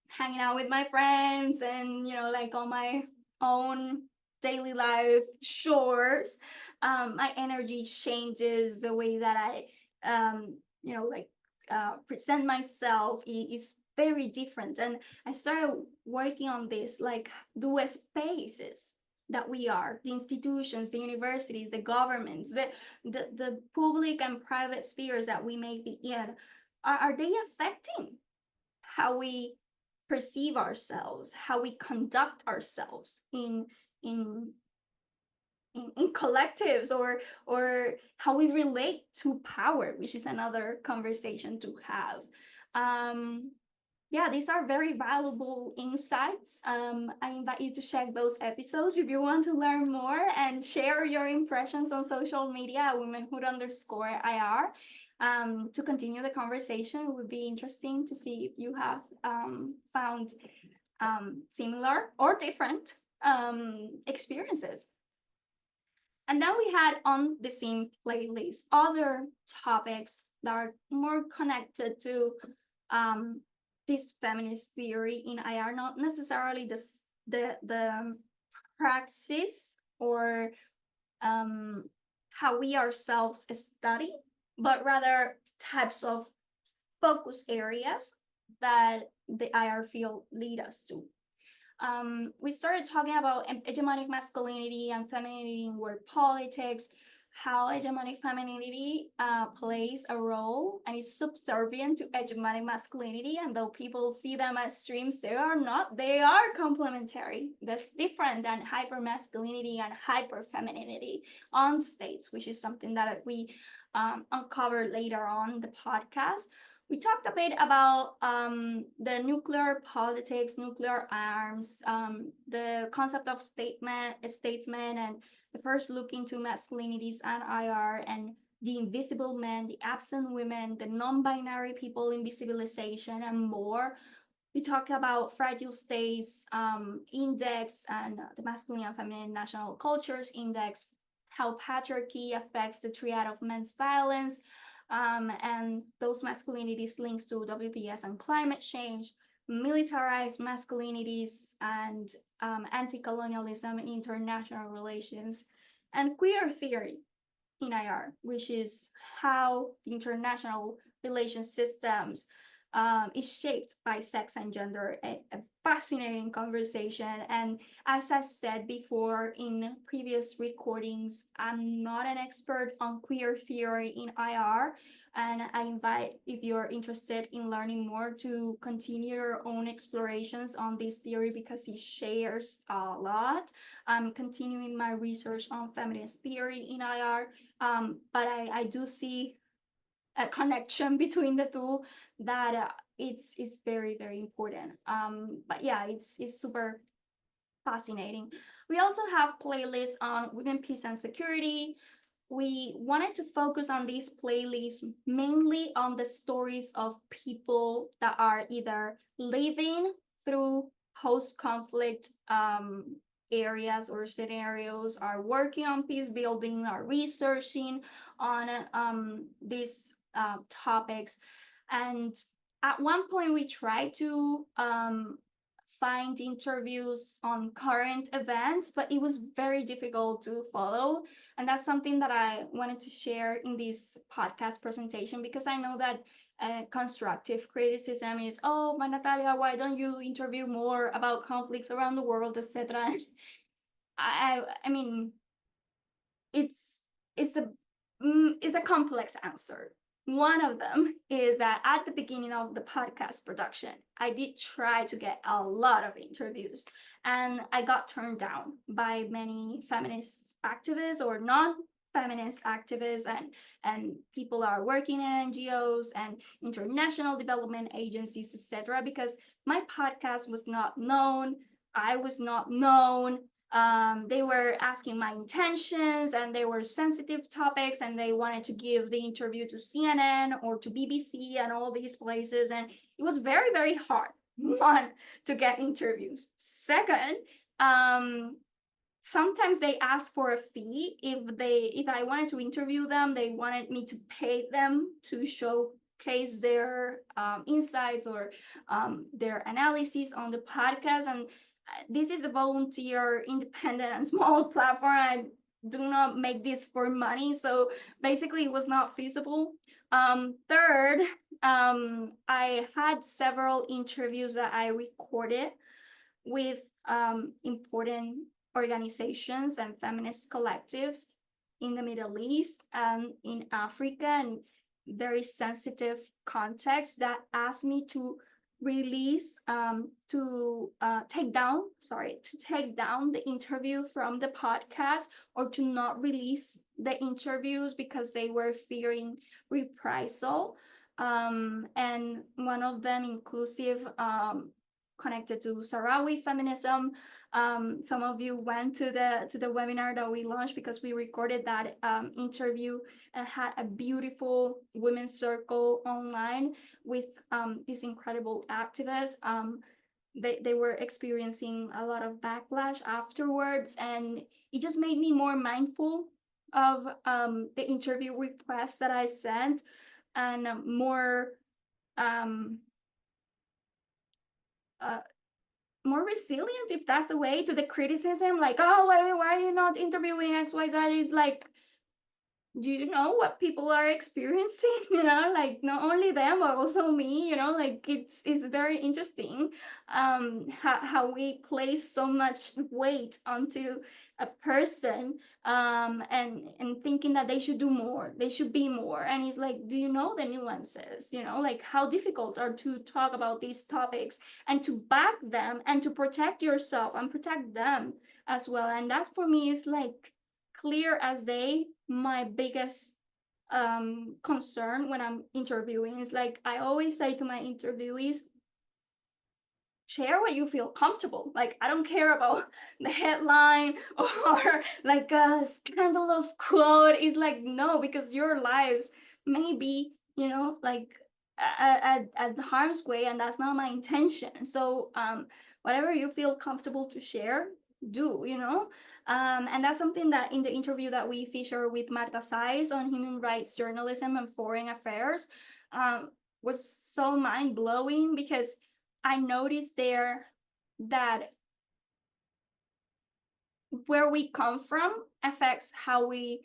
hanging out with my friends and, like on my own daily life chores. My energy changes, the way that I, present myself is very different. And I started working on this, like the spaces that we are, the institutions, the universities, the governments, the public and private spheres that we may be in, are they affecting how we perceive ourselves, how we conduct ourselves in collectives, or how we relate to power, which is another conversation to have. Yeah, these are very valuable insights. I invite you to check those episodes if you want to learn more, and share your impressions on social media at womanhood_IR. To continue the conversation, it would be interesting to see if you have found similar or different experiences. And then we had on the same playlist other topics that are more connected to this feminist theory in IR, not necessarily the praxis or how we ourselves study, but rather types of focus areas that the IR field lead us to. We started talking about hegemonic masculinity and femininity in work politics, how hegemonic femininity plays a role and is subservient to hegemonic masculinity. And though people see them as streams, they are not. They are complementary. That's different than hypermasculinity and hyperfemininity on states, which is something that we uncover later on the podcast. We talked a bit about the nuclear politics, nuclear arms, the concept of statesman, and the first look into masculinities and IR, and the invisible men, the absent women, the non-binary people invisibilization, and more. We talk about fragile states index and the masculine and feminine national cultures index, how patriarchy affects the triad of men's violence, and those masculinities links to WPS and climate change, militarized masculinities, and anti-colonialism in international relations, and queer theory in IR, which is how the international relation systems is shaped by sex and gender. A fascinating conversation. And as I said before in previous recordings, I'm not an expert on queer theory in IR. And I invite, if you're interested in learning more, to continue your own explorations on this theory because it shares a lot. I'm continuing my research on feminist theory in IR, but I do see a connection between the two that it's very very important. But yeah, it's super fascinating. We also have playlists on women, peace, and security. We wanted to focus on these playlists mainly on the stories of people that are either living through post-conflict areas or scenarios, are working on peace building, are researching on these topics. And at one point, we tried to find interviews on current events, but it was very difficult to follow. And that's something that I wanted to share in this podcast presentation, because I know that constructive criticism is, oh, but Natalia, why don't you interview more about conflicts around the world, etc. I mean, it's it's a it's a complex answer. One of them is that at the beginning of the podcast production, I did try to get a lot of interviews, and I got turned down by many feminist activists or non-feminist activists, and people are working in NGOs and international development agencies, etc. Because my podcast was not known, I was not known. They were asking my intentions, and they were sensitive topics, and they wanted to give the interview to CNN or to BBC and all these places, and it was very very hard, one, to get interviews. Second, sometimes they ask for a fee. If I wanted to interview them, they wanted me to pay them to showcase their insights or their analysis on the podcast. And this is a volunteer, independent, and small platform. I do not make this for money, so basically it was not feasible. Third, I had several interviews that I recorded with important organizations and feminist collectives in the Middle East and in Africa, and very sensitive context that asked me to release to take down the interview from the podcast, or to not release the interviews because they were fearing reprisal. And one of them inclusive, connected to Sahrawi feminism. Some of you went to the webinar that we launched because we recorded that interview and had a beautiful women's circle online with these incredible activists. They were experiencing a lot of backlash afterwards, and it just made me more mindful of the interview requests that I sent, and more more resilient, if that's the way, to the criticism, like, oh, why are you not interviewing XYZ? Is like, do you know what people are experiencing? Like, not only them but also me. Like, it's very interesting how we place so much weight onto a person, and thinking that they should do more, they should be more. And it's like, do you know the nuances? Like, how difficult are to talk about these topics and to back them and to protect yourself and protect them as well. And that's, for me, is like clear as day. My biggest concern when I'm interviewing is, like, I always say to my interviewees, share what you feel comfortable. Like, I don't care about the headline or like a scandalous quote. It's like, no, because your lives may be, like at harm's way, and that's not my intention. So whatever you feel comfortable to share, do. And that's something that in the interview that we feature with Marta Saiz on human rights journalism and foreign affairs, was so mind-blowing, because I noticed there that where we come from affects how we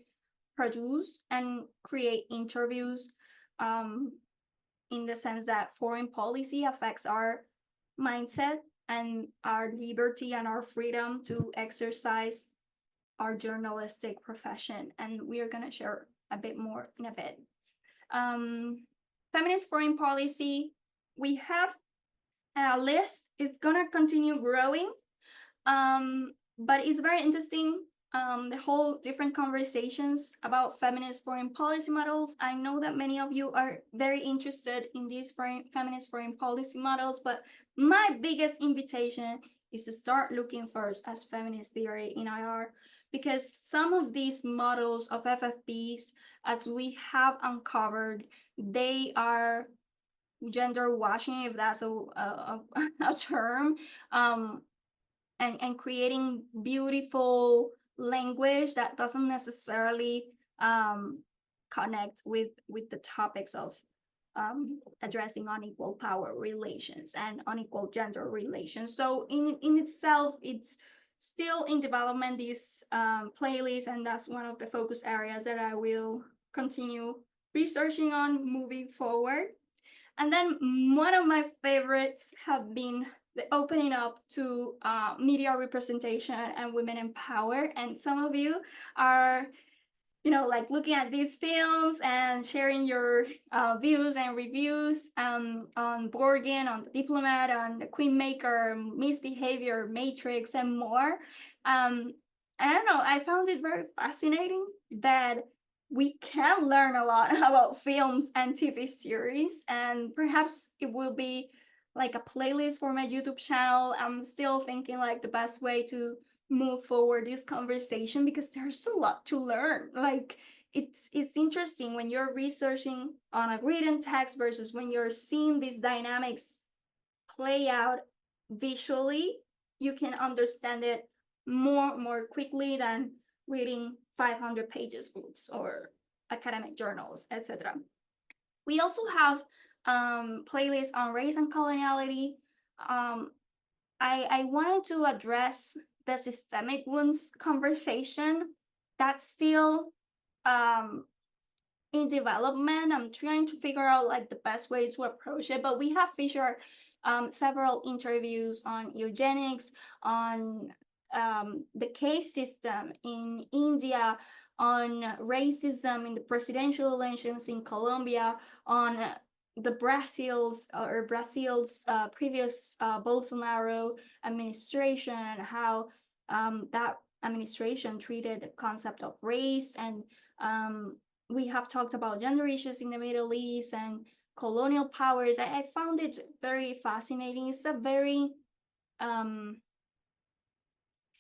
produce and create interviews in the sense that foreign policy affects our mindset and our liberty and our freedom to exercise our journalistic profession. And we are going to share a bit more in a bit. Feminist foreign policy, we have a list. It's going to continue growing, but it's very interesting. The whole different conversations about feminist foreign policy models. I know that many of you are very interested in these feminist foreign policy models, but my biggest invitation is to start looking first as feminist theory in IR, because some of these models of FFPs, as we have uncovered, they are gender washing, if that's a term, and creating beautiful language that doesn't necessarily connect with the topics of addressing unequal power relations and unequal gender relations. So in itself, it's still in development, this playlist, and that's one of the focus areas that I will continue researching on moving forward. And then one of my favorites have been the opening up to media representation and women in power. And some of you are, like looking at these films and sharing your views and reviews on Borgen, on The Diplomat, on The Queenmaker, Misbehavior, Matrix, and more. I don't know, I found it very fascinating that we can learn a lot about films and TV series, and perhaps it will be like a playlist for my YouTube channel. I'm still thinking like the best way to move forward this conversation, because there's a lot to learn. Like it's interesting when you're researching on a written text versus when you're seeing these dynamics play out visually. You can understand it more quickly than reading 500 pages books or academic journals, etc. We also have playlists on race and coloniality. I wanted to address the systemic wounds conversation that's still in development. I'm trying to figure out like the best way to approach it, but we have featured several interviews on eugenics, on the caste system in India, on racism in the presidential elections in Colombia, on Brazil's previous Bolsonaro administration, and how that administration treated the concept of race. And we have talked about gender issues in the Middle East and colonial powers. I found it very fascinating. It's a very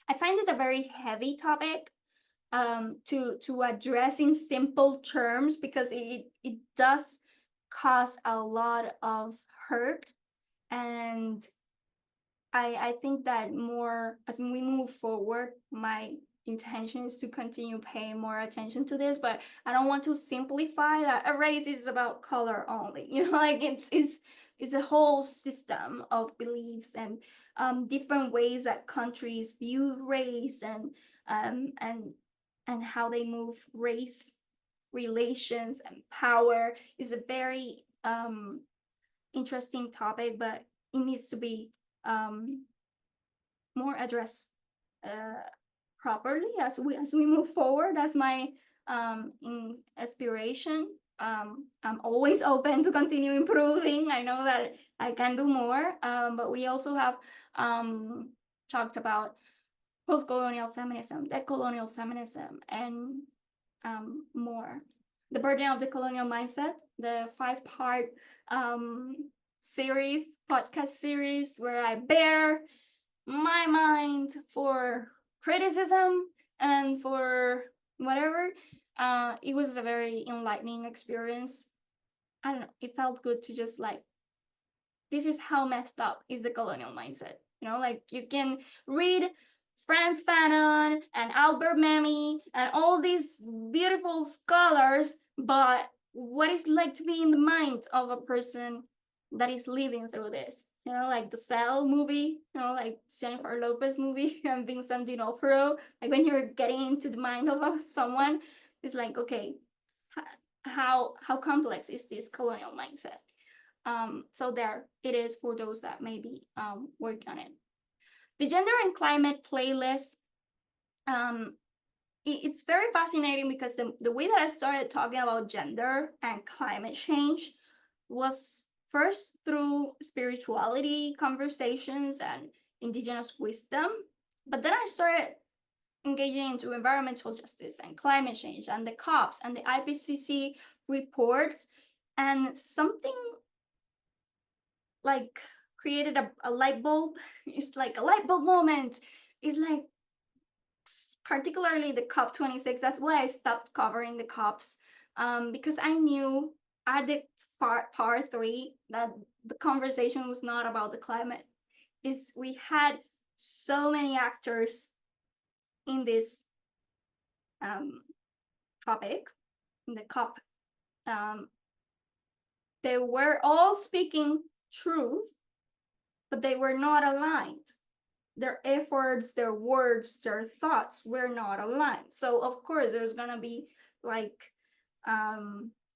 I find it a very heavy topic to address in simple terms, because it does cause a lot of hurt. And I think that more as we move forward, my intention is to continue paying more attention to this, but I don't want to simplify that a race is about color only. Like it's a whole system of beliefs and different ways that countries view race, and how they move race relations and power is a very interesting topic, but it needs to be more addressed properly as we move forward. That's my aspiration. I'm always open to continue improving. I know that I can do more, but we also have talked about post-colonial feminism, decolonial feminism, and more. The Burden of the Colonial Mindset, the 5-part podcast series, where I bear my mind for criticism and for whatever. It was a very enlightening experience. I don't know, it felt good to just like, this is how messed up is the colonial mindset. Like you can read Frantz Fanon and Albert Memmi and all these beautiful scholars, but what is like to be in the mind of a person that is living through this? Like the Cell movie, like Jennifer Lopez movie and Vincent D'Onofrio. Like when you're getting into the mind of someone, it's like, okay, how complex is this colonial mindset? So there it is for those that may be working on it. The Gender and Climate playlist, it's very fascinating because the way that I started talking about gender and climate change was first through spirituality conversations and indigenous wisdom, but then I started engaging into environmental justice and climate change and the COPs and the IPCC reports, and something like created a light bulb. It's like a light bulb moment. It's like particularly the COP26. That's why I stopped covering the COPs, because I knew at the part 3 that the conversation was not about the climate. We had so many actors in this topic, in the COP. They were all speaking truth, but they were not aligned. Their efforts, their words, their thoughts were not aligned. So of course there's gonna be like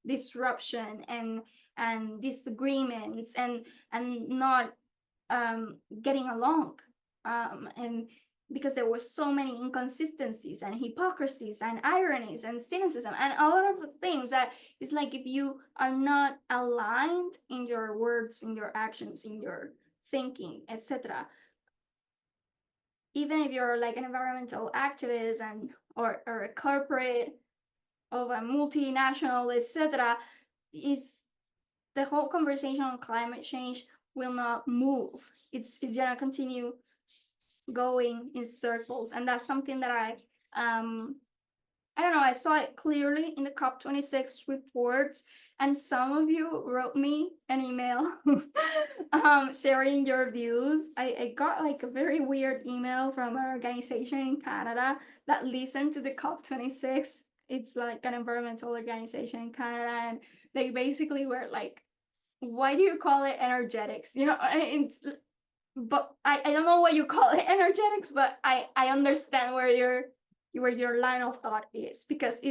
disruption and disagreements and not getting along, and because there were so many inconsistencies and hypocrisies and ironies and cynicism and a lot of things that it's like if you are not aligned in your words, in your actions, in your thinking, etc., even if you're like an environmental activist and or a corporate of a multinational, etc., is the whole conversation on climate change will not move. It's gonna continue going in circles, and that's something that I don't know, I saw it clearly in the COP26 reports, and some of you wrote me an email sharing your views. I got like a very weird email from an organization in Canada that listened to the COP26. It's like an environmental organization in Canada, and they basically were like, why do you call it energetics? You know, it's, but I don't know what you call it energetics, but I understand where your line of thought is, because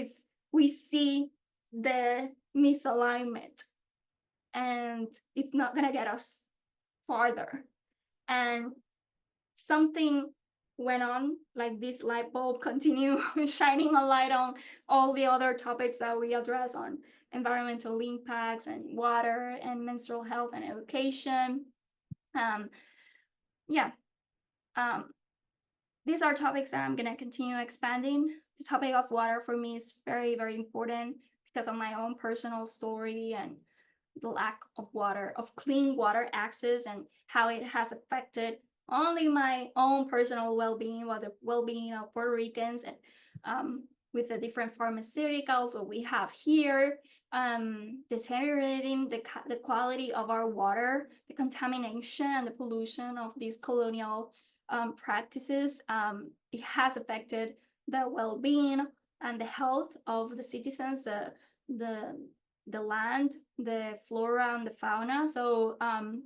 we see the misalignment and it's not gonna get us farther. And something went on, like this light bulb continue shining a light on all the other topics that we address on environmental impacts and water and menstrual health and education. Yeah. These are topics that I'm going to continue expanding. The topic of water for me is very, very important because of my own personal story and the lack of water, of clean water access, and how it has affected only my own personal well-being, but the well-being of Puerto Ricans, and with the different pharmaceuticals that we have here, deteriorating the quality of our water, the contamination and the pollution of these colonial practices. It has affected the well-being and the health of the citizens, the land, the flora and the fauna. So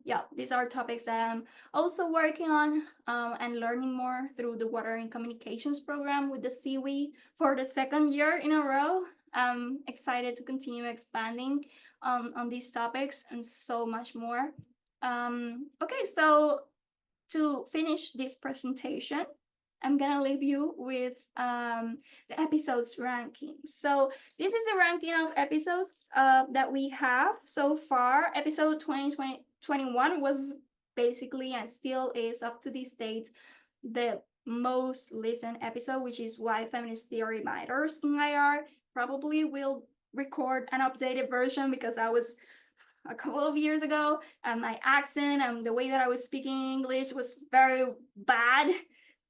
yeah, these are topics that I'm also working on and learning more through the Water and Communications program with the CIWI for the 2nd year in a row. I'm excited to continue expanding on these topics and so much more. Okay, so to finish this presentation, I'm gonna leave you with the episodes ranking. So this is a ranking of episodes that we have so far. Episode 2021 was basically, and still is up to this date, the most listened episode, which is why feminist theory matters in IR. Probably will record an updated version because I was a couple of years ago and my accent and the way that I was speaking English was very bad.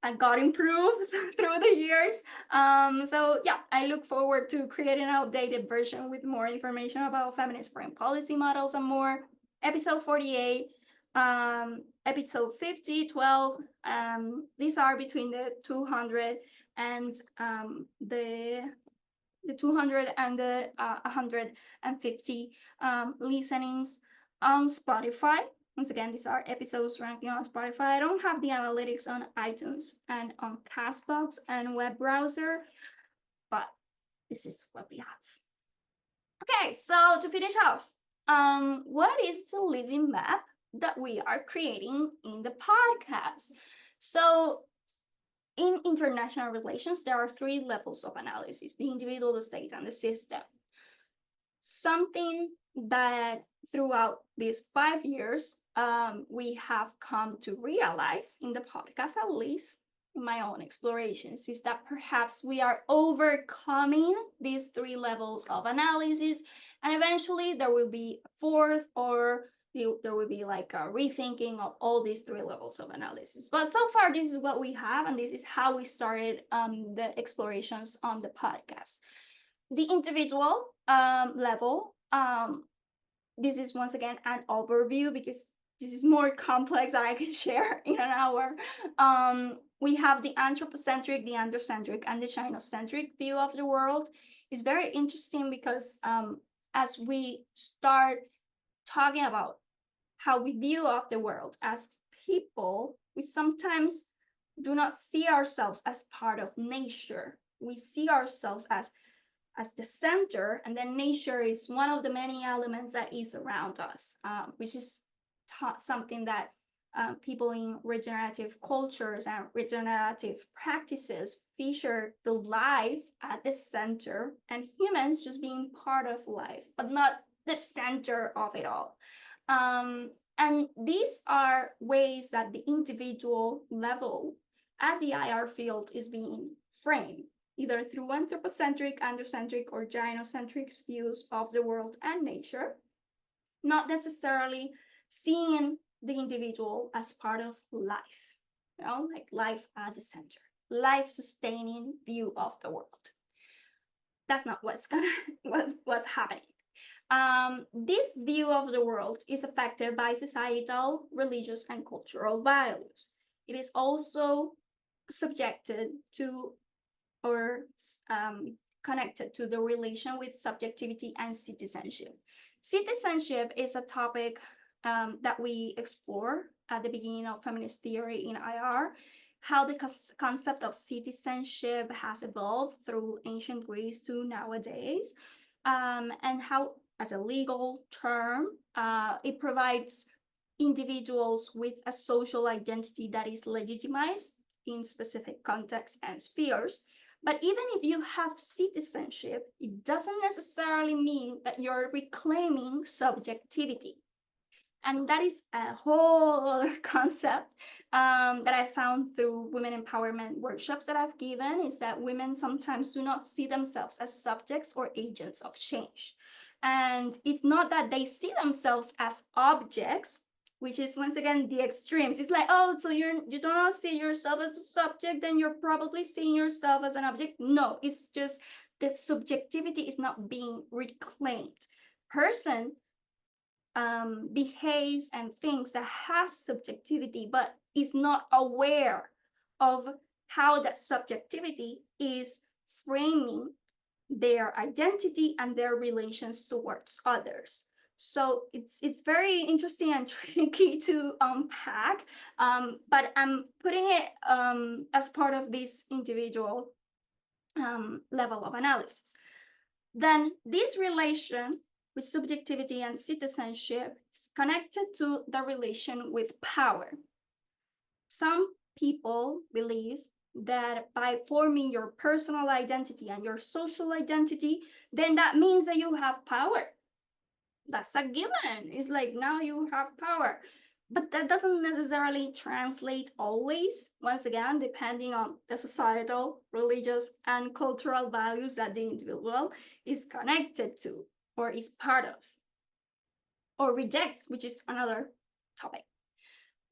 I got improved through the years. So yeah, I look forward to creating an updated version with more information about feminist foreign policy models and more. Episode 48, episode 50, 12, these are between the 200 and the 200 and the 150 listenings on Spotify. Once again, these are episodes ranking on Spotify. I don't have the analytics on iTunes and on Castbox and web browser, but this is what we have. Okay, so to finish off, what is the living map that we are creating in the podcast? So in international relations, there are three levels of analysis: the individual, the state, and the system. Something that throughout these 5 years, we have come to realize in the podcast, at least in my own explorations, is that perhaps we are overcoming these three levels of analysis, and eventually there will be a fourth, or there will be like a rethinking of all these three levels of analysis. But so far, this is what we have, and this is how we started the explorations on the podcast. The individual level, this is once again an overview because this is more complex than I can share in an hour. We have the anthropocentric, the androcentric, and the gynocentric view of the world. It's very interesting because as we start talking about how we view of the world as people, we sometimes do not see ourselves as part of nature. We see ourselves as the center, and then nature is one of the many elements that is around us, which is something that people in regenerative cultures and regenerative practices feature the life at the center, and humans just being part of life, but not the center of it all. And these are ways that the individual level at the IR field is being framed, either through anthropocentric, androcentric, or gynocentric views of the world and nature, not necessarily seeing the individual as part of life, like life at the center, life-sustaining view of the world. That's not what's happening. This view of the world is affected by societal, religious, and cultural values. It is also subjected to or connected to the relation with subjectivity and citizenship. Citizenship is a topic that we explore at the beginning of feminist theory in IR, how the concept of citizenship has evolved through ancient Greece to nowadays, and how, as a legal term, it provides individuals with a social identity that is legitimized in specific contexts and spheres. But even if you have citizenship, it doesn't necessarily mean that you're reclaiming subjectivity. And that is a whole other concept that I found through women empowerment workshops that I've given, is that women sometimes do not see themselves as subjects or agents of change. And it's not that they see themselves as objects, which is once again the extremes. It's like, oh, so you do not see yourself as a subject, then you're probably seeing yourself as an object. No, it's just that subjectivity is not being reclaimed. Person behaves and thinks that has subjectivity, but is not aware of how that subjectivity is framing their identity and their relations towards others. So it's very interesting and tricky to unpack, but I'm putting it as part of this individual level of analysis. Then this relation with subjectivity and citizenship is connected to the relation with power. Some people believe that by forming your personal identity and your social identity, then that means that you have power. That's a given. It's like, now you have power. But that doesn't necessarily translate always, once again, depending on the societal, religious, and cultural values that the individual is connected to or is part of, or rejects, which is another topic.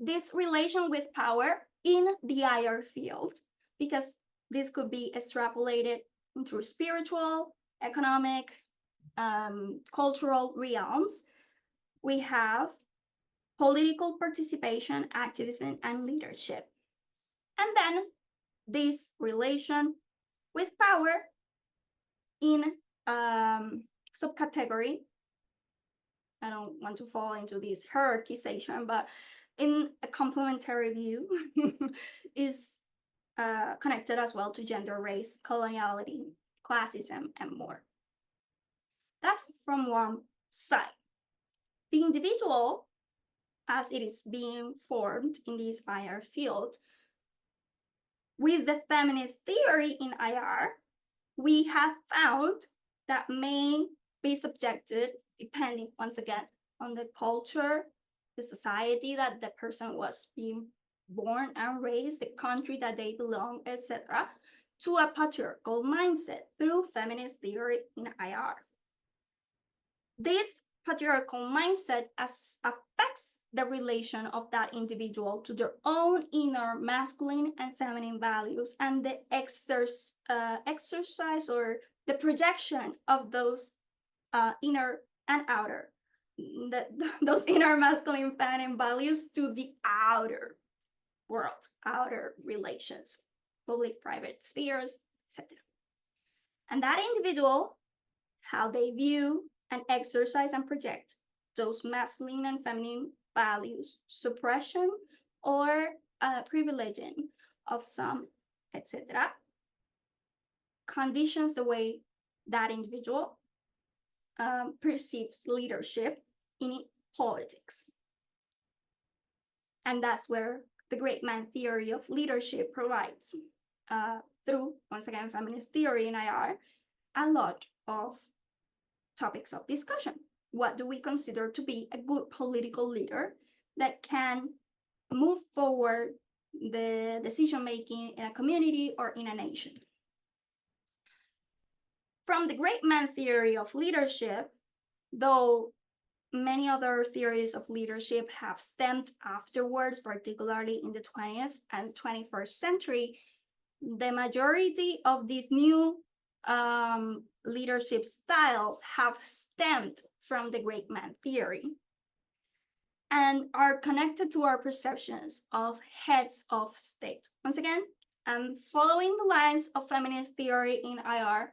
This relation with power in the IR field, because this could be extrapolated into spiritual, economic, cultural realms. We have political participation, activism, and leadership. And then this relation with power in subcategory, I don't want to fall into this hierarchization, but in a complementary view, is connected as well to gender, race, coloniality, classism, and more. That's from one side. The individual, as it is being formed in this IR field, with the feminist theory in IR, we have found that may be subjected, depending once again on the culture, the society that the person was being born and raised, the country that they belong, etc., to a patriarchal mindset through feminist theory in IR. This patriarchal mindset affects the relation of that individual to their own inner masculine and feminine values, and the exercise or the projection of those inner and outer, those inner masculine and feminine values to the outer world, outer relations, public, private spheres, etc. And that individual, how they view and exercise and project those masculine and feminine values, suppression or privileging of some, etc., conditions the way that individual perceives leadership in politics. And that's where the great man theory of leadership provides, through, once again, feminist theory in IR, a lot of topics of discussion. What do we consider to be a good political leader that can move forward the decision making in a community or in a nation? From the great man theory of leadership, though many other theories of leadership have stemmed afterwards, particularly in the 20th and 21st century, the majority of these new leadership styles have stemmed from the great man theory and are connected to our perceptions of heads of state. Once again, I'm following the lines of feminist theory in IR.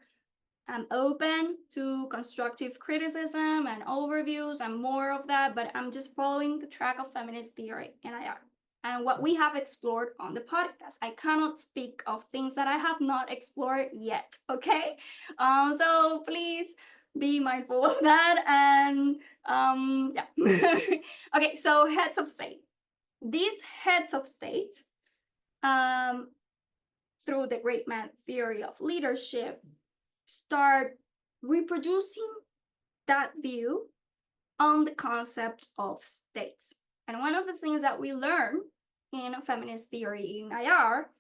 I'm open to constructive criticism and overviews and more of that, but I'm just following the track of feminist theory in IR and what we have explored on the podcast. I cannot speak of things that I have not explored yet, okay? So please be mindful of that. And yeah. Okay, so heads of state. These heads of state, through the great man theory of leadership, start reproducing that view on the concept of states. And one of the things that we learn in feminist theory in IR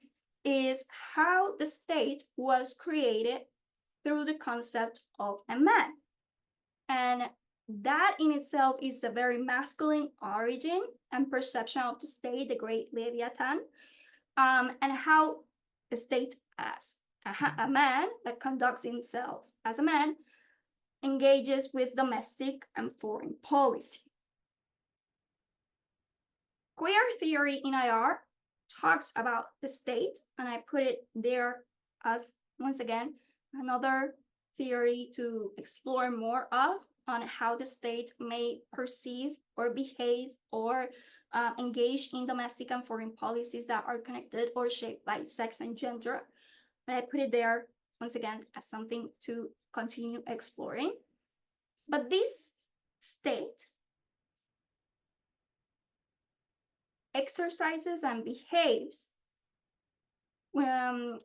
is how the state was created through the concept of a man. And that in itself is a very masculine origin and perception of the state, the great Leviathan, and how the state as a man that conducts himself as a man engages with domestic and foreign policy. Queer theory in IR talks about the state, and I put it there as, once again, another theory to explore more of on how the state may perceive or behave or engage in domestic and foreign policies that are connected or shaped by sex and gender. And I put it there, once again, as something to continue exploring. But this state exercises and behaves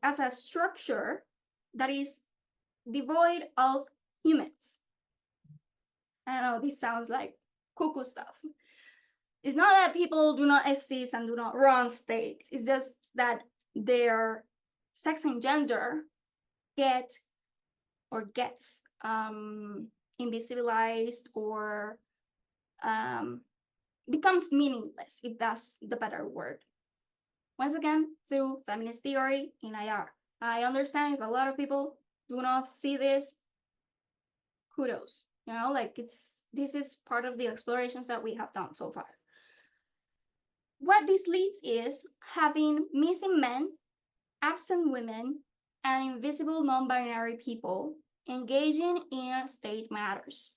as a structure that is devoid of humans. I know this sounds like cuckoo stuff. It's not that people do not exist and do not run states. It's just that their sex and gender gets invisibilized or becomes meaningless, if that's the better word. Once again, through feminist theory in IR. I understand if a lot of people do not see this, kudos. You know, like this is part of the explorations that we have done so far. What this leads is having missing men, absent women, and invisible non-binary people engaging in state matters.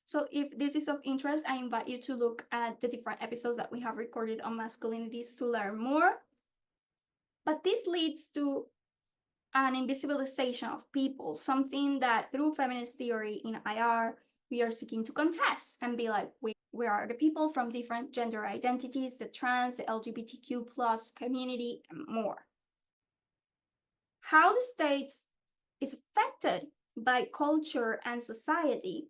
So if this is of interest, I invite you to look at the different episodes that we have recorded on masculinities to learn more. But this leads to an invisibilization of people, something that through feminist theory in IR we are seeking to contest and be like, we are the people from different gender identities, the trans, the LGBTQ plus community, and more. How the state is affected by culture and society,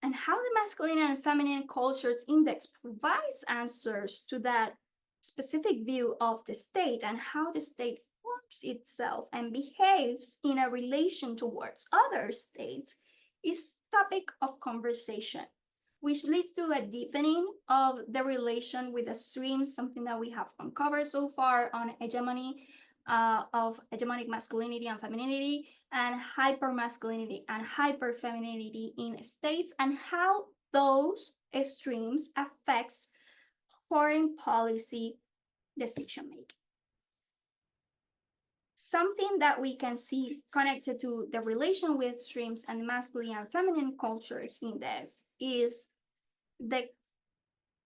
and how the masculine and feminine cultures index provides answers to that specific view of the state, and how the state forms itself and behaves in a relation towards other states is topic of conversation, which leads to a deepening of the relation with the stream, something that we have uncovered so far on hegemony, of hegemonic masculinity and femininity, and hypermasculinity and hyperfemininity in states, and how those extremes affects foreign policy decision making. Something that we can see connected to the relation with streams and masculine and feminine cultures in this is the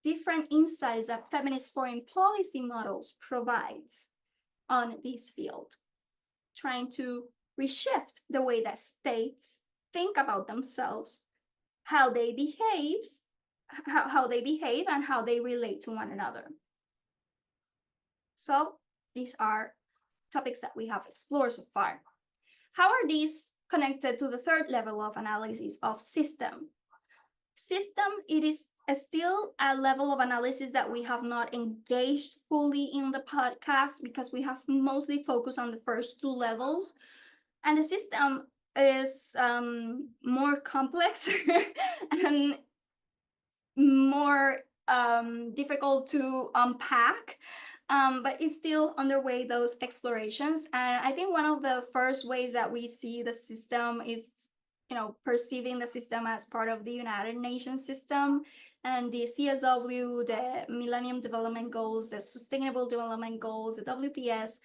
different insights that feminist foreign policy models provides on this field, trying to reshift the way that states think about themselves, how they behave, and how they relate to one another. So these are topics that we have explored so far. How are these connected to the third level of analysis of system? System, it is still a level of analysis that we have not engaged fully in the podcast because we have mostly focused on the first two levels. And the system is more complex and more difficult to unpack, but it's still underway those explorations. And I think one of the first ways that we see the system is, perceiving the system as part of the United Nations system and the CSW, the Millennium Development Goals, the Sustainable Development Goals, the WPS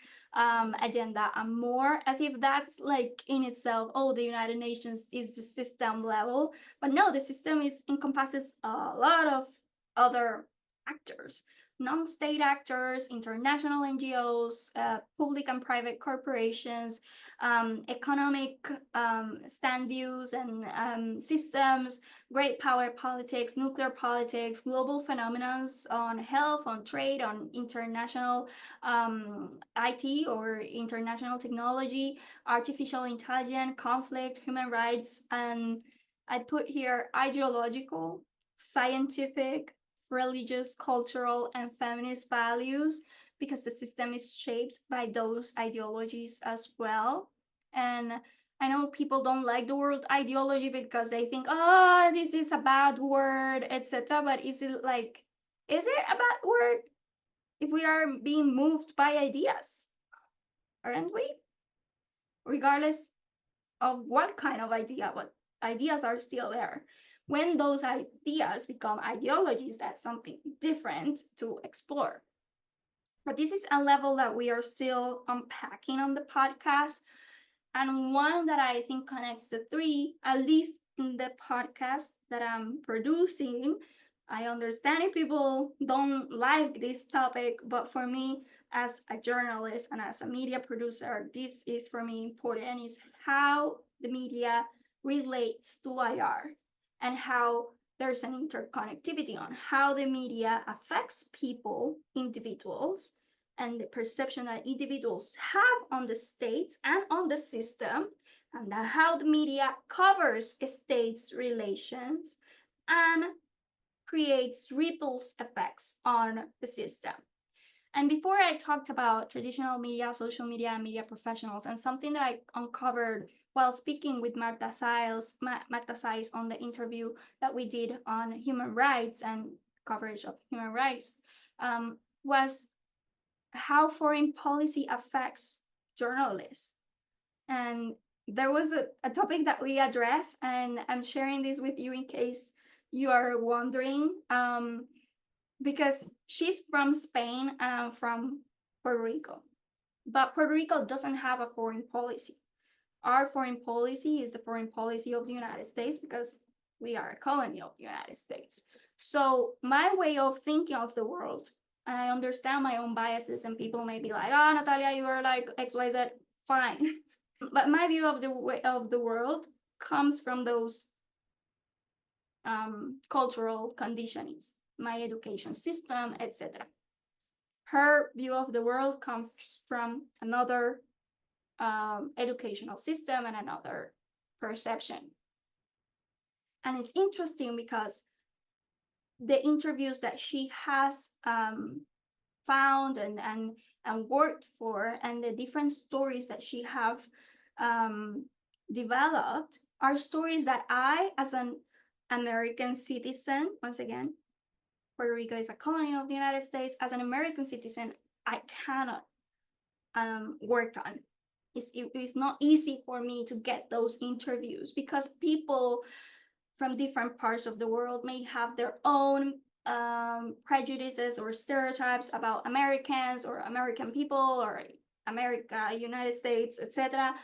agenda, and more, as if that's like in itself, the United Nations is the system level. But no, the system encompasses a lot of other actors, non-state actors, international NGOs, public and private corporations, economic stand views and systems, great power politics, nuclear politics, global phenomena on health, on trade, on international IT or international technology, artificial intelligence, conflict, human rights, and I'd put here ideological, scientific, religious, cultural, and feminist values, because the system is shaped by those ideologies as well. And I know people don't like the word ideology because they think, this is a bad word, etc. But is it a bad word if we are being moved by ideas? Aren't we? Regardless of what kind of idea, but ideas are still there. When those ideas become ideologies, that's something different to explore. But this is a level that we are still unpacking on the podcast, and one that I think connects the three, at least in the podcast that I'm producing. I understand if people don't like this topic, but for me, as a journalist and as a media producer, this is for me important, is how the media relates to IR and how there's an interconnectivity on how the media affects people, individuals, and the perception that individuals have on the states and on the system, and how the media covers states' relations and creates ripples effects on the system. And before, I talked about traditional media, social media, and media professionals, and something that I uncovered while speaking with Marta Saiz on the interview that we did on human rights and coverage of human rights, was how foreign policy affects journalists. And there was a topic that we addressed, and I'm sharing this with you in case you are wondering, because she's from Spain and I'm from Puerto Rico. But Puerto Rico doesn't have a foreign policy. Our foreign policy is the foreign policy of the United States because we are a colony of the United States. So my way of thinking of the world, and I understand my own biases, and people may be like, Natalia, you are like XYZ, fine. But my view of the world comes from those cultural conditionings, my education system, etc. Her view of the world comes from another educational system and another perception. And it's interesting because the interviews that she has found and worked for, and the different stories that she have developed, are stories that I, as an American citizen, once again, Puerto Rico is a colony of the United States, as an American citizen, I cannot work on. It's not easy for me to get those interviews because people from different parts of the world may have their own prejudices or stereotypes about Americans or American people or America, United States, etc.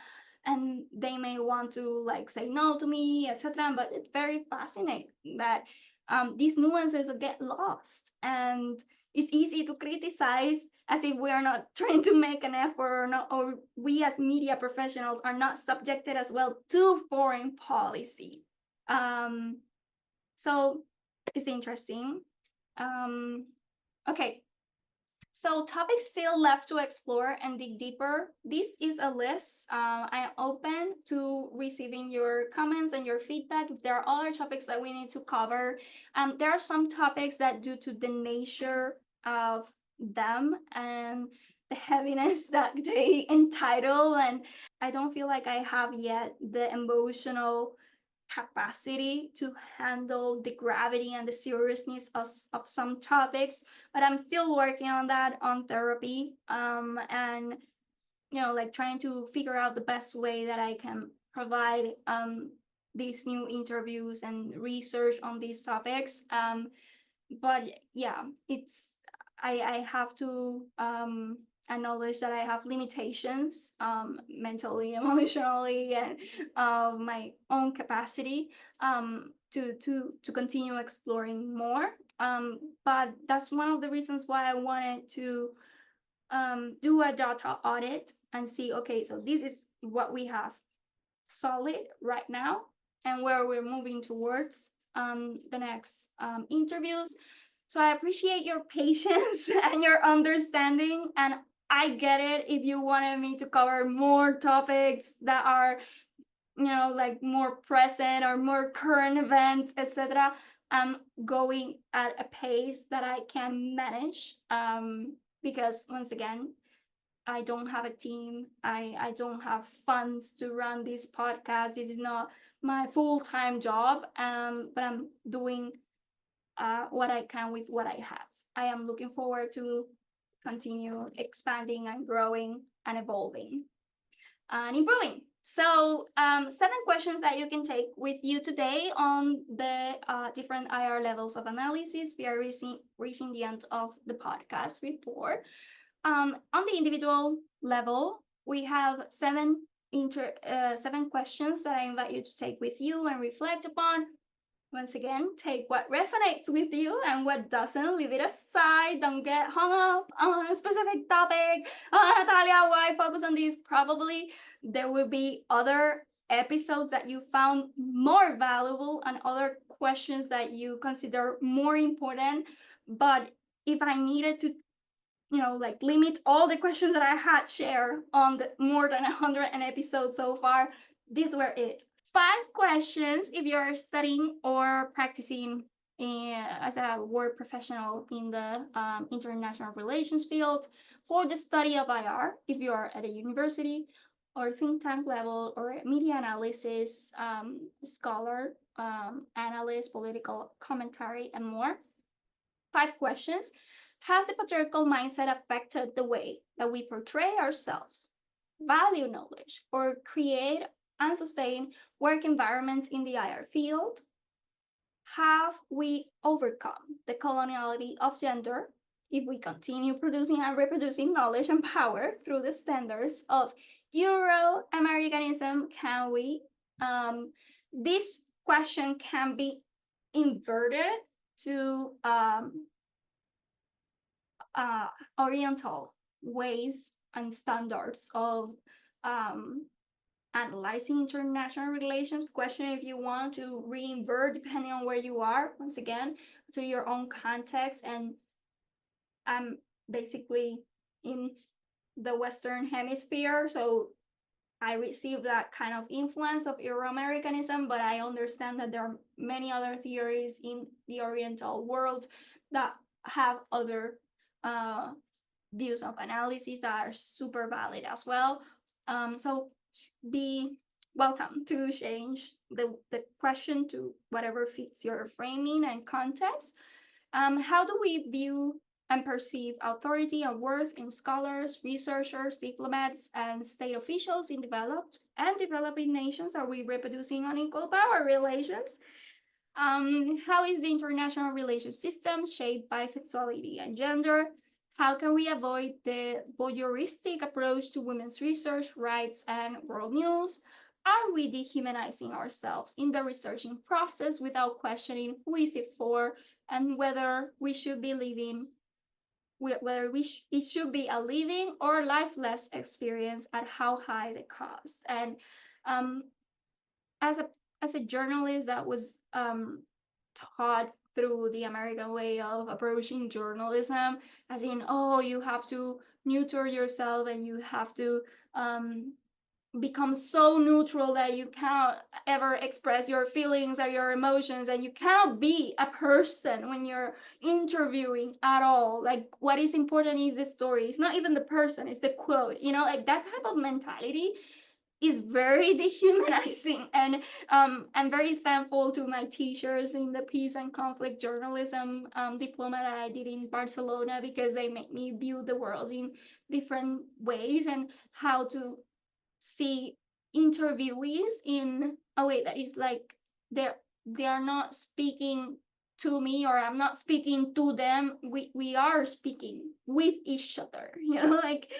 And they may want to like say no to me, etc. But it's very fascinating that these nuances get lost, and it's easy to criticize as if we are not trying to make an effort, or not, or we as media professionals are not subjected as well to foreign policy. So it's interesting. Okay, so topics still left to explore and dig deeper. This is a list. I am open to receiving your comments and your feedback. If there are other topics that we need to cover, there are some topics that, due to the nature of them and the heaviness that they entitle, and I don't feel like I have yet the emotional capacity to handle the gravity and the seriousness of some topics, but I'm still working on that, on therapy, and like trying to figure out the best way that I can provide these new interviews and research on these topics. But yeah, I have to acknowledge that I have limitations mentally, emotionally, and of my own capacity to continue exploring more. But that's one of the reasons why I wanted to do a data audit and see, okay, so this is what we have solid right now and where we're moving towards the next interviews. So I appreciate your patience and your understanding, and I get it if you wanted me to cover more topics that are, like more present or more current events, etc. I'm going at a pace that I can manage, because once again, I don't have a team. I don't have funds to run this podcast. This is not my full-time job, but I'm doing what I can with what I have. I am looking forward to continue expanding and growing and evolving and improving. So 7 questions that you can take with you today on the different IR levels of analysis. We are reaching the end of the podcast report. On the individual level, we have 7 questions that I invite you to take with you and reflect upon. Once again, take what resonates with you and what doesn't, leave it aside. Don't get hung up on a specific topic. Oh, Natalia, why focus on this? Probably there will be other episodes that you found more valuable and other questions that you consider more important. But if I needed to, like limit all the questions that I had shared on the more than 100 episodes so far, these were it. 5 questions if you're studying or practicing as a work professional in the international relations field, for the study of IR, if you are at a university or think tank level or media analysis scholar, analyst, political commentary, and more. 5 questions. Has the patriarchal mindset affected the way that we portray ourselves, value knowledge, or create and sustain work environments in the IR field? Have we overcome the coloniality of gender if we continue producing and reproducing knowledge and power through the standards of Euro-Americanism? Can we? This question can be inverted to Oriental ways and standards of analyzing international relations. Question if you want to reinvert depending on where you are, once again, to your own context. And I'm basically in the Western Hemisphere, so I received that kind of influence of Euro-Americanism, but I understand that there are many other theories in the Oriental world that have other views of analysis that are super valid as well. So be welcome to change the question to whatever fits your framing and context. How do we view and perceive authority and worth in scholars, researchers, diplomats, and state officials in developed and developing nations? Are we reproducing unequal power relations? How is the international relations system shaped by sexuality and gender? How can we avoid the voyeuristic approach to women's research, rights, and world news? Are we dehumanizing ourselves in the researching process without questioning who is it for and whether we should be living, whether it should be a living or lifeless experience at how high the cost? And um, as a journalist that was taught through the American way of approaching journalism, as in, oh, you have to neuter yourself and you have to become so neutral that you cannot ever express your feelings or your emotions, and you cannot be a person when you're interviewing at all. Like, what is important is the story. It's not even the person, it's the quote, like that type of mentality is very dehumanizing. And I'm very thankful to my teachers in the peace and conflict journalism diploma that I did in Barcelona, because they made me view the world in different ways and how to see interviewees in a way that is like they are not speaking to me, or I'm not speaking to them. We are speaking with each other, like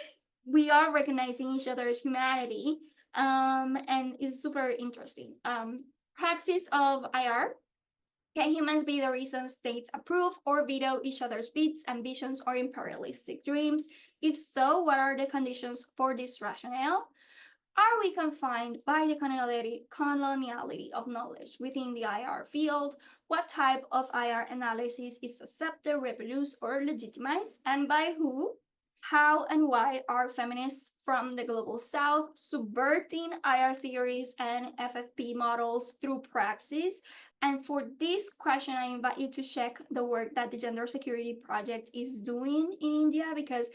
we are recognizing each other's humanity. And it's super interesting. Praxis of IR. Can humans be the reason states approve or veto each other's bids, ambitions, or imperialistic dreams? If so, what are the conditions for this rationale? Are we confined by the coloniality of knowledge within the IR field? What type of IR analysis is accepted, reproduced, or legitimized, and by who? How and why are feminists from the global south subverting IR theories and FFP models through praxis? And for this question, I invite you to check the work that the Gender Security Project is doing in India, because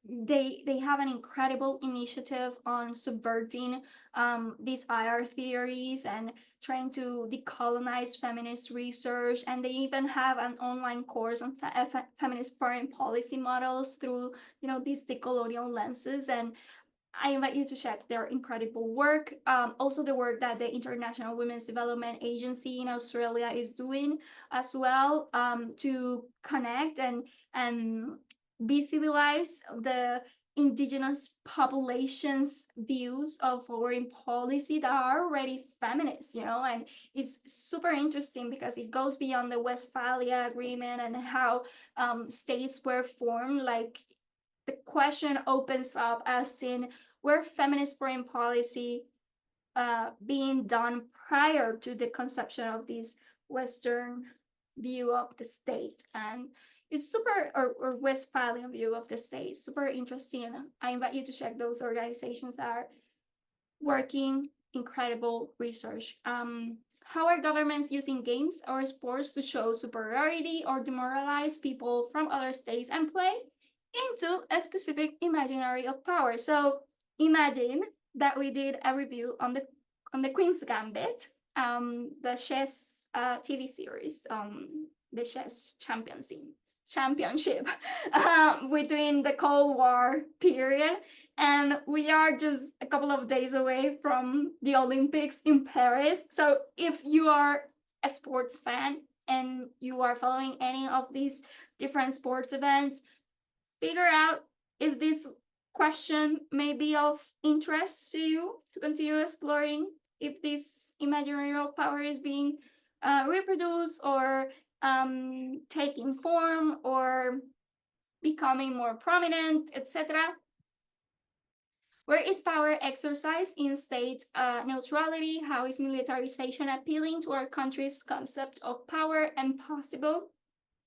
they have an incredible initiative on subverting these IR theories and trying to decolonize feminist research. And they even have an online course on feminist foreign policy models through these decolonial lenses. And I invite you to check their incredible work. Also, the work that the International Women's Development Agency in Australia is doing as well, to connect and visibilize the indigenous populations' views of foreign policy that are already feminist, and it's super interesting because it goes beyond the Westphalia Agreement and how states were formed. Like, the question opens up as in, were feminist foreign policy being done prior to the conception of this Western view of the state? And it's super, or Westphalian view of the state, super interesting. I invite you to check those organizations that are working incredible research. How are governments using games or sports to show superiority or demoralize people from other states and play into a specific imaginary of power? So imagine that we did a review on the Queen's Gambit, the chess TV series, the chess championship between the Cold War period, and we are just a couple of days away from the Olympics in Paris. So if you are a sports fan and you are following any of these different sports events, figure out if this question may be of interest to you to continue exploring, if this imaginary of power is being reproduced or taking form or becoming more prominent, etc. Where is power exercised in state neutrality? How is militarization appealing to our country's concept of power and possible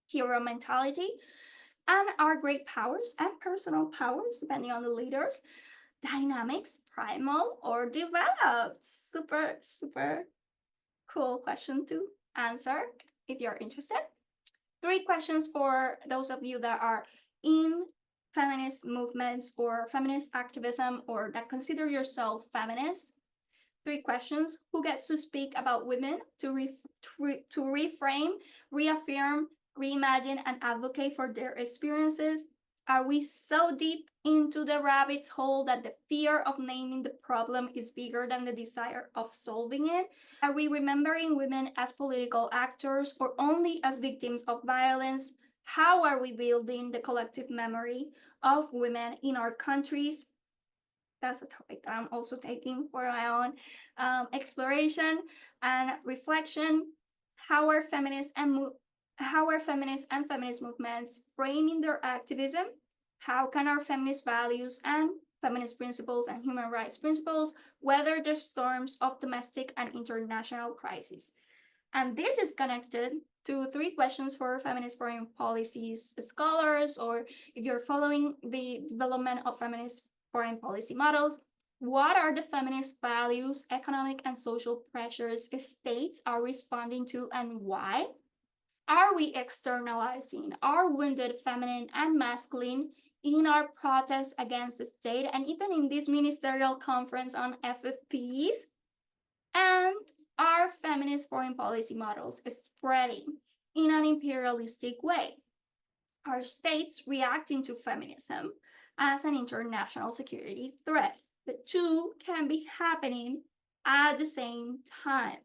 hero mentality? And are great powers and personal powers, depending on the leaders, dynamics, primal, or developed? Super, super cool question to answer if you're interested. 3 questions for those of you that are in feminist movements or feminist activism or that consider yourself feminist. 3 questions. Who gets to speak about women to reframe, reaffirm, reimagine, and advocate for their experiences? Are we so deep into the rabbit's hole that the fear of naming the problem is bigger than the desire of solving it? Are we remembering women as political actors or only as victims of violence? How are we building the collective memory of women in our countries? That's a topic that I'm also taking for my own exploration and reflection. How are feminists and feminist movements framing their activism? How can our feminist values and feminist principles and human rights principles weather the storms of domestic and international crises? And this is connected to 3 questions for feminist foreign policies scholars, or if you're following the development of feminist foreign policy models. What are the feminist values, economic and social pressures states are responding to, and why? Are we externalizing our wounded feminine and masculine in our protests against the state and even in this ministerial conference on FFPs? And are feminist foreign policy models spreading in an imperialistic way? Are states reacting to feminism as an international security threat? The two can be happening at the same time.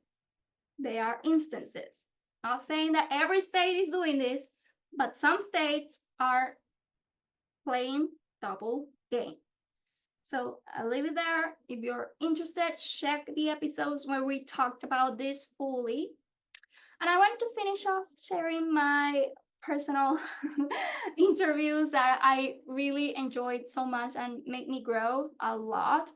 They are instances. Not saying that every state is doing this, but some states are playing double game. So I'll leave it there. If you're interested, check the episodes where we talked about this fully. And I want to finish off sharing my personal interviews that I really enjoyed so much and made me grow a lot.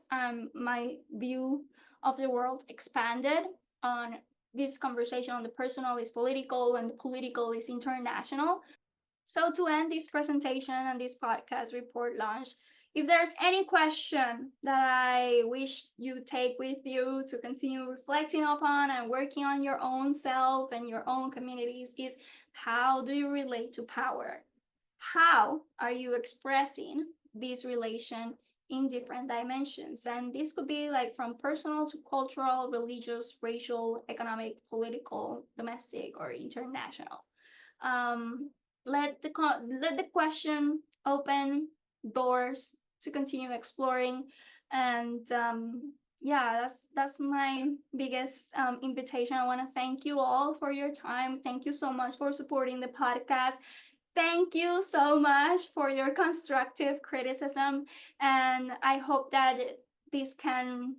My view of the world expanded on this conversation on the personal is political and the political is international. So to end this presentation and this podcast report launch, if there's any question that I wish you take with you to continue reflecting upon and working on your own self and your own communities is, how do you relate to power? How are you expressing this relation in different dimensions? And this could be like from personal to cultural, religious, racial, economic, political, domestic, or international. Um, let the question open doors to continue exploring, and yeah, that's my biggest invitation. I want to thank you all for your time. Thank you so much for supporting the podcast. Thank you so much for your constructive criticism, and I hope that this can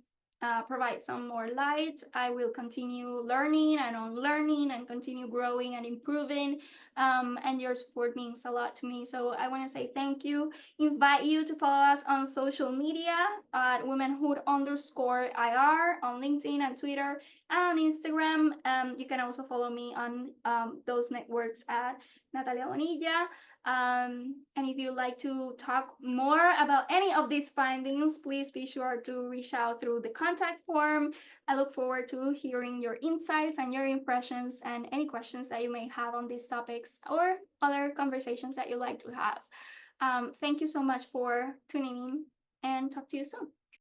provide some more light. I will continue learning and unlearning and continue growing and improving, and your support means a lot to me. So I want to say thank you. Invite you to follow us on social media at womanhood_IR on LinkedIn and Twitter and on Instagram. You can also follow me on those networks at Natalia Bonilla. And if you'd like to talk more about any of these findings, please be sure to reach out through the contact form. I look forward to hearing your insights and your impressions and any questions that you may have on these topics or other conversations that you'd like to have. Thank you so much for tuning in, and talk to you soon.